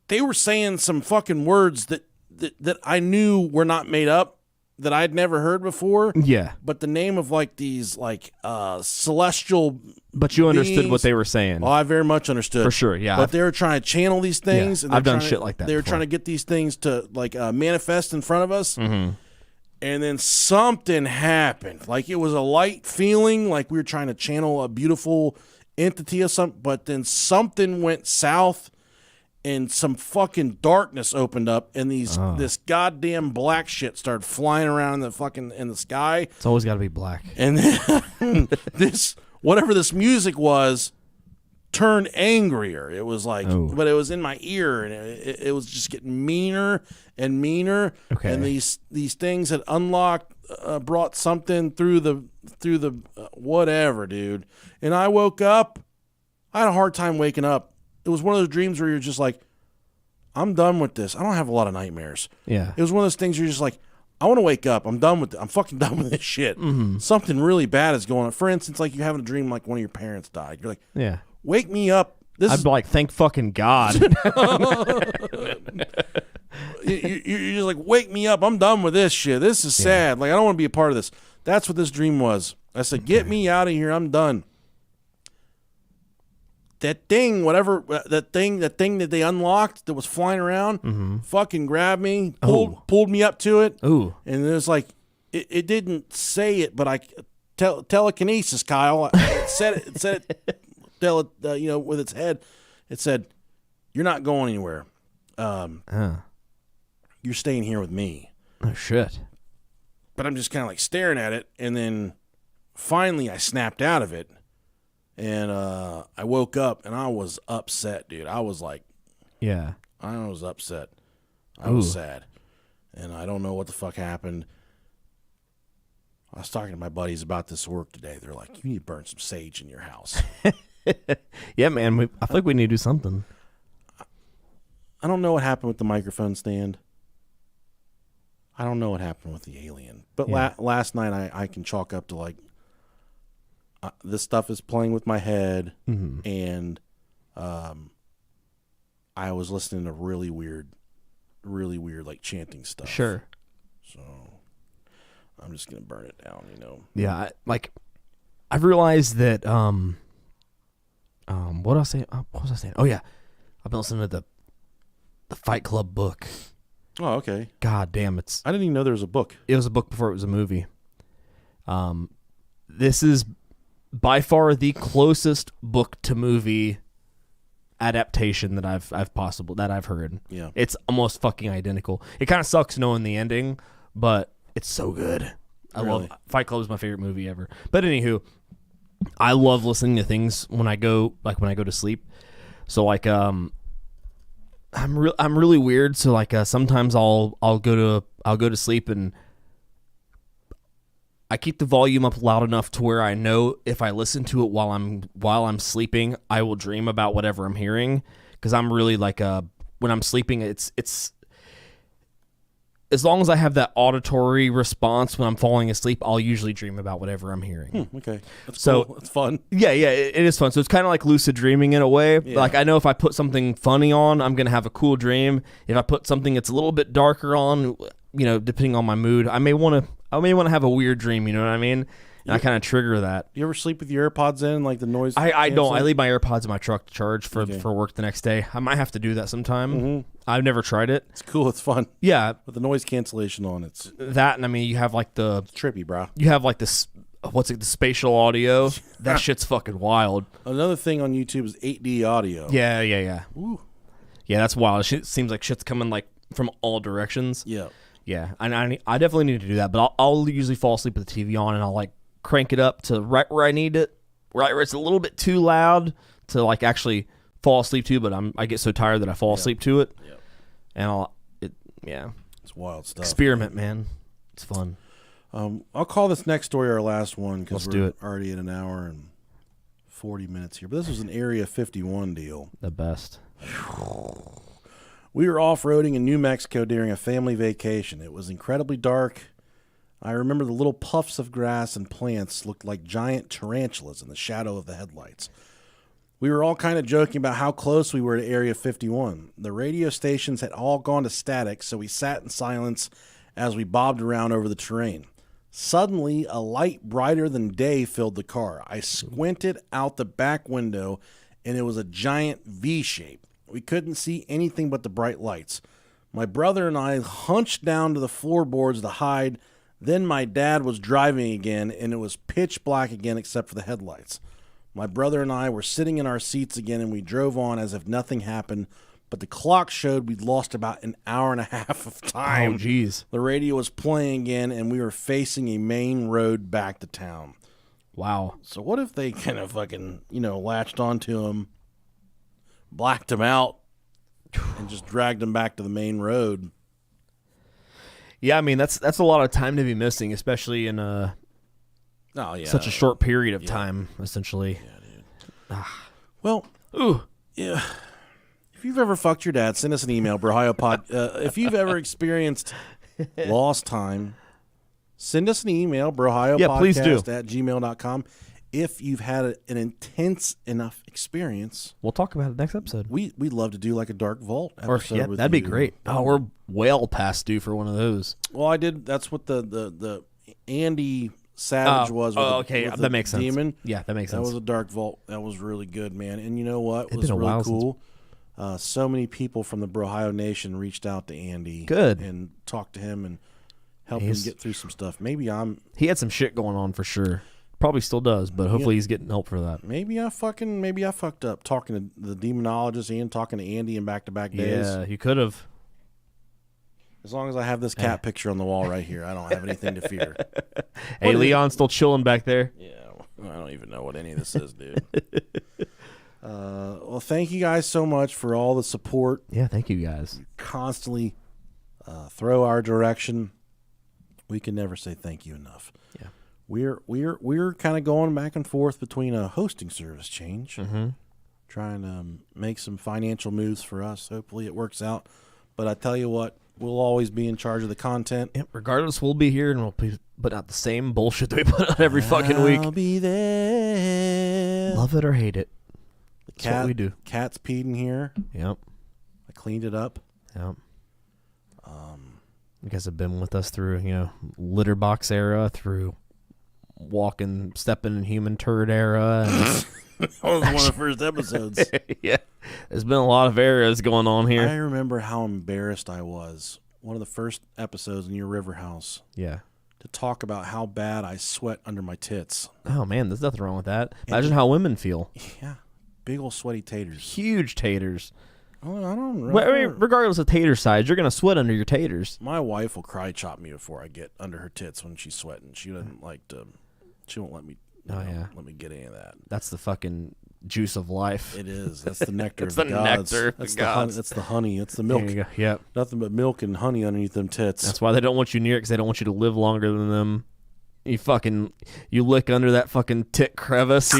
they were saying some fucking words that I knew were not made up, that I'd never heard before. Yeah. But the name of like these like celestial. But you understood beings, what they were saying. Oh, I very much understood. For sure, yeah. But they were trying to channel these things. Yeah, And I've done trying shit like that They were before. trying to get these things to like manifest in front of us. Mm-hmm. And then something happened. Like it was a light feeling, like we were trying to channel a beautiful entity or something. But then something went south, and some fucking darkness opened up, and this goddamn black shit started flying around in the sky. It's always got to be black. And then whatever this music was turned angrier. It was like, but it was in my ear, and it was just getting meaner and meaner. Okay. And these things had unlocked, brought something through the whatever, dude. And I woke up. I had a hard time waking up. It was one of those dreams where you're just like, I'm done with this. I don't have a lot of nightmares. Yeah. It was one of those things where you're just like, I want to wake up. I'm done with it. I'm fucking done with this shit. Mm-hmm. Something really bad is going on. For instance, like you're having a dream like one of your parents died. You're like, Yeah. wake me up. I'd be like, thank fucking God. You're just like, wake me up. I'm done with this shit. This is sad. Like, I don't want to be a part of this. That's what this dream was. I said, get me out of here. I'm done. That thing, whatever, that thing that they unlocked that was flying around, fucking grabbed me, pulled me up to it. Ooh. And it was like, it didn't say it, but telekinesis, Kyle. It said it, with its head. It said, you're not going anywhere. You're staying here with me. Oh, shit. But I'm just kind of like staring at it. And then finally I snapped out of it. And I woke up and I was upset, dude. I was like, Yeah. I was upset. I was sad. And I don't know what the fuck happened. I was talking to my buddies about this work today. They're like, you need to burn some sage in your house. Yeah, man. I feel like we need to do something. I don't know what happened with the microphone stand. I don't know what happened with the alien. But last night I can chalk up to like this stuff is playing with my head, and I was listening to really weird like chanting stuff. Sure. So I'm just gonna burn it down, you know. Yeah, I've realized that what was I saying? Oh yeah, I've been listening to the Fight Club book. Oh, okay. God damn, I didn't even know there was a book. It was a book before it was a movie. This is by far the closest book to movie adaptation that I've heard. Yeah. It's almost fucking identical. It kind of sucks knowing the ending, but it's so good. I love Fight Club is my favorite movie ever. But anywho, I love listening to things when I go to sleep. So like I'm really weird. So like sometimes I'll go to sleep and I keep the volume up loud enough to where I know if I listen to it while I'm sleeping, I will dream about whatever I'm hearing. Because I'm really like when I'm sleeping, it's as long as I have that auditory response when I'm falling asleep, I'll usually dream about whatever I'm hearing. Okay, that's cool. It's fun. Yeah, it is fun. So it's kind of like lucid dreaming in a way. Yeah. Like I know if I put something funny on, I'm gonna have a cool dream. If I put something that's a little bit darker on, you know, depending on my mood, I may want to have a weird dream. You know what I mean? And I kind of trigger that. You ever sleep with your AirPods in, like the noise? I don't. I leave my AirPods in my truck to charge for work the next day. I might have to do that sometime. I've never tried it. It's cool. It's fun. Yeah, with the noise cancellation on, it's that, and I mean, you have like it's trippy, bro. You have like this. What's it? The spatial audio. That shit's fucking wild. Another thing on YouTube is 8D audio. Yeah. Ooh. Yeah, that's wild. It seems like shit's coming like from all directions. Yeah. Yeah, and I definitely need to do that. But I'll usually fall asleep with the TV on, and I'll like crank it up to right where I need it, right where it's a little bit too loud to like actually fall asleep to. But I get so tired that I fall asleep to it, and it's wild stuff. Experiment, man. It's fun. I'll call this next story our last one because do we're it. already at an hour and 40 minutes here. But this was an Area 51 deal. The best. We were off-roading in New Mexico during a family vacation. It was incredibly dark. I remember the little puffs of grass and plants looked like giant tarantulas in the shadow of the headlights. We were all kind of joking about how close we were to Area 51. The radio stations had all gone to static, so we sat in silence as we bobbed around over the terrain. Suddenly, a light brighter than day filled the car. I squinted out the back window, and it was a giant V shape. We couldn't see anything but the bright lights. My brother and I hunched down to the floorboards to hide. Then my dad was driving again, and it was pitch black again except for the headlights. My brother and I were sitting in our seats again, and we drove on as if nothing happened, but the clock showed we'd lost about an hour and a half of time. Oh, jeez. The radio was playing again, and we were facing a main road back to town. Wow. So what if they kind of fucking, latched onto him, blacked him out, and just dragged him back to the main road? Yeah, I mean, that's a lot of time to be missing, especially in such a short period of time, essentially. Yeah, dude. Well, yeah. If you've ever fucked your dad, send us an email, brohiopod. If you've ever experienced lost time, send us an email, brohiopodcast@gmail.com. If you've had an intense enough experience, we'll talk about it next episode. We'd love to do like a Dark Vault episode with that'd be you. great. Oh, we're well past due for one of those. Well, I did. That's what the Andy Savage was. Okay, that makes sense. Demon. Yeah, that makes sense. That was a Dark Vault. That was really good, man. And you know what? It's was been a really while cool. So many people from the Brohio Nation reached out to Andy. Good. And talked to him and helped him get through some stuff. He had some shit going on for sure. Probably still does, but hopefully he's getting help for that. Maybe I fucked up talking to the demonologist and talking to Andy in back-to-back days. Yeah, you could have. As long as I have this cat picture on the wall right here, I don't have anything to fear. Hey, Leon's still chilling back there. Yeah, I don't even know what any of this is, dude. Well, thank you guys so much for all the support. Yeah, thank you guys. You constantly throw our direction. We can never say thank you enough. Yeah. We're kind of going back and forth between a hosting service change trying to make some financial moves for us. Hopefully it works out. But I tell you what, we'll always be in charge of the content. Yep, regardless, we'll be here and we'll put out the same bullshit that we put out every fucking week. I'll be there. Love it or hate it. That's what we do. Cat's peed in here. Yep. I cleaned it up. Yep. You guys have been with us through, litter box era, through stepping in human turd era. And that was one of the first episodes. Yeah. There's been a lot of eras going on here. I remember how embarrassed I was. One of the first episodes in your river house. Yeah. To talk about how bad I sweat under my tits. Oh, man, there's nothing wrong with that. Imagine how women feel. Yeah. Big old sweaty taters. Huge taters. Oh, I don't know. Well, I mean, regardless of tater size, you're going to sweat under your taters. My wife will cry chop me before I get under her tits when she's sweating. She doesn't like to. She won't let me. Let me get any of that. That's the fucking juice of life. It is. That's the nectar It's of the gods. nectar of That's the gods. That's the honey. It's the milk. There you go. Yep. Nothing but milk and honey underneath them tits. That's why they don't want you near it, because they don't want you to live longer than them. You lick under that fucking tit crevice.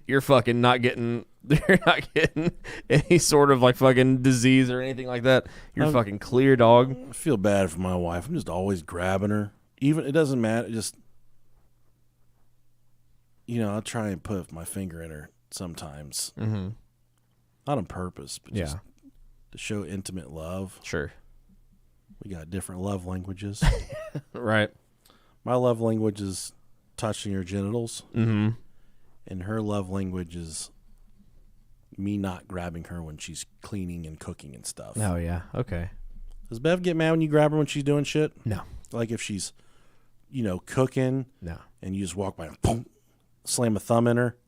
You're fucking not getting. You're not getting any sort of like fucking disease or anything like that. You're fucking clear, dog. I feel bad for my wife. I'm just always grabbing her. Even it doesn't matter. Just I'll try and put my finger in her sometimes. Mm-hmm. Not on purpose, but just to show intimate love. Sure. We got different love languages. Right. My love language is touching her genitals. Mm-hmm. And her love language is me not grabbing her when she's cleaning and cooking and stuff. Oh, yeah. Okay. Does Bev get mad when you grab her when she's doing shit? No. Like if she's, cooking. No. And you just walk by and boom, slam a thumb in her.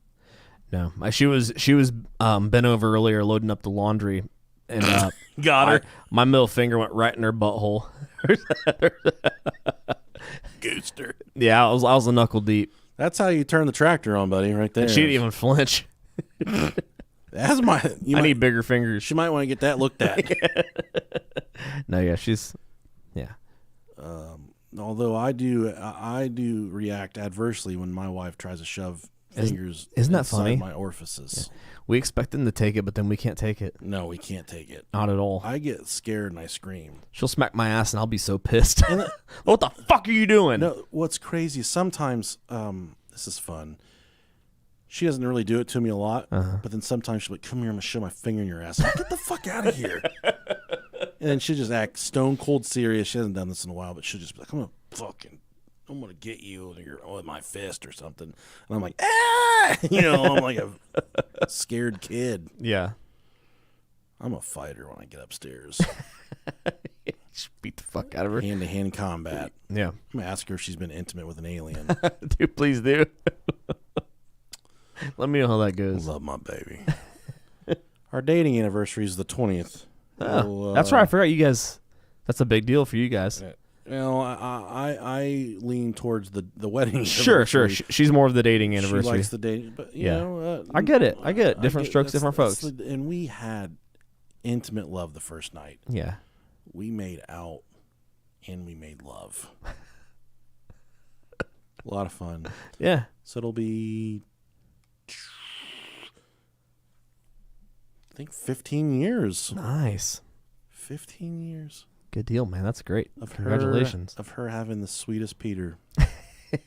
No. She was bent over earlier loading up the laundry, and got her. My middle finger went right in her butthole. Goosed her. Yeah, I was a knuckle deep. That's how you turn the tractor on, buddy, right there. And she didn't even flinch. That's I need bigger fingers. She might want to get that looked at. No, yeah, she's, yeah. Although I do react adversely when my wife tries to shove fingers isn't that inside funny? my orifices. Yeah. We expect them to take it, but then we can't take it. No, we can't take it. Not at all. I get scared and I scream. She'll smack my ass and I'll be so pissed. What the fuck are you doing? No, what's crazy is sometimes, this is fun. She doesn't really do it to me a lot, but then sometimes she'll be like, come here, I'm going to shove my finger in your ass. I'm like, get the fuck out of here. And then she'll just act stone cold serious. She hasn't done this in a while, but she'll just be like, I'm going to get you with my fist or something. And I'm like, ah! I'm like a scared kid. Yeah. I'm a fighter when I get upstairs. Just beat the fuck out of her. Hand-to-hand combat. Yeah. I'm going to ask her if she's been intimate with an alien. Dude, please do. Let me know how that goes. Love my baby. Our dating anniversary is the 20th. Oh, that's right. I forgot you guys. That's a big deal for you guys. I lean towards the wedding. Sure. She's more of the dating anniversary. She likes the dating, but you know, I get it. Different strokes, different folks. And we had intimate love the first night. Yeah. We made out and we made love. A lot of fun. Yeah. So it'll be, I think, 15 years. Nice. 15 years. Good deal, man. That's great. Congratulations. Of her having the sweetest Peter. Yep,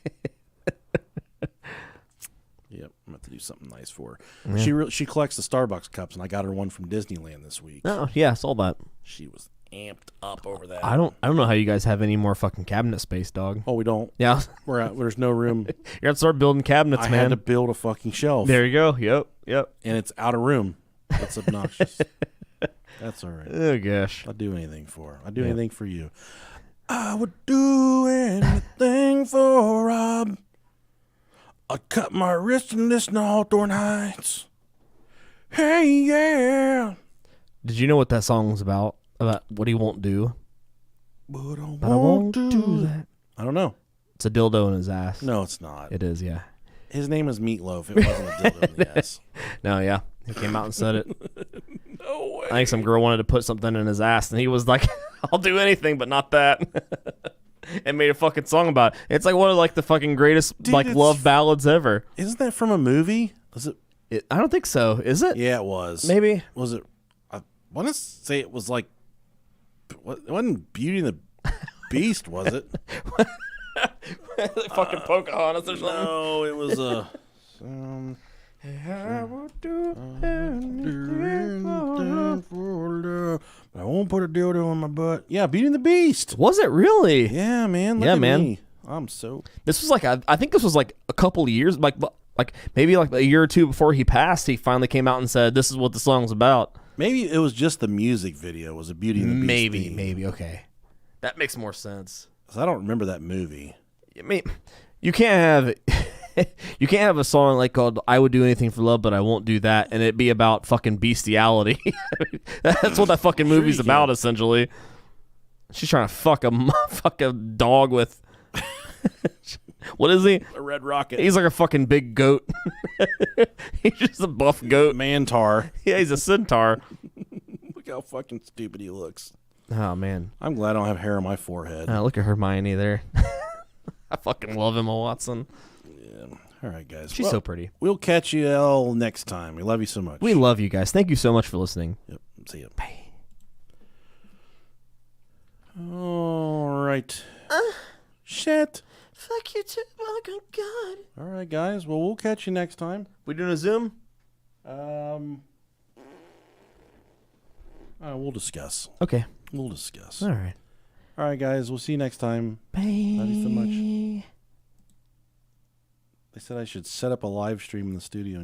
I'm going to have to do something nice for her. Yeah. She collects the Starbucks cups, and I got her one from Disneyland this week. Oh, yeah, I saw that. She was amped up over that. I don't know how you guys have any more fucking cabinet space, dog. Oh, we don't. Yeah. There's no room. You got to start building cabinets, man. I had to build a fucking shelf. There you go. Yep. And it's out of room. That's obnoxious. That's all right. Oh, gosh. I'll do anything for her. I'll do anything for you. I would do anything for Rob. I'd cut my wrist and listen to outdoor nights. Hey, yeah. Did you know what that song's about? About what he won't do? But I won't do that. I don't know. It's a dildo in his ass. No, it's not. It is, yeah. His name is Meatloaf. It wasn't a dildo in the ass. No, yeah. He came out and said it. No way. I think some girl wanted to put something in his ass, and he was like, I'll do anything but not that. And made a fucking song about it. It's like one of like the fucking greatest love ballads ever. Isn't that from a movie? I don't think so. Is it? Yeah, it was. Maybe. Was it? I want to say it was like. It wasn't Beauty and the Beast, was it? Fucking Pocahontas or something. No, it was I won't put a dildo on my butt. Yeah, Beauty and the Beast. Was it really? Yeah, man. Look Yeah, at man. me. I'm so. This was like I think this was like a couple of years, like maybe like a year or two before he passed. He finally came out and said, "This is what the song's about." Maybe it was just the music video. Was a Beauty and the Beast? Maybe. Okay, that makes more sense. 'Cause I don't remember that movie. I mean, you can't have a song like called "I Would Do Anything for Love, But I Won't Do That" and it be about fucking bestiality. That's what that fucking movie's about, essentially. She's trying to fuck a dog with. What is he? A red rocket. He's like a fucking big goat. He's just a buff goat. Mantar. Yeah, he's a centaur. Look how fucking stupid he looks. Oh man, I'm glad I don't have hair on my forehead. look at Hermione there. I fucking love Emma Watson. Yeah. All right, guys. She's so pretty. We'll catch you all next time. We love you so much. We love you guys. Thank you so much for listening. Yep. See you. Bye. All right. Shit. Fuck you too. Oh God. All right, guys. Well, we'll catch you next time. We doing a Zoom? We'll discuss. Okay. We'll discuss. All right. All right, guys. We'll see you next time. Bye. Love you so much. They said I should set up a live stream in the studio and just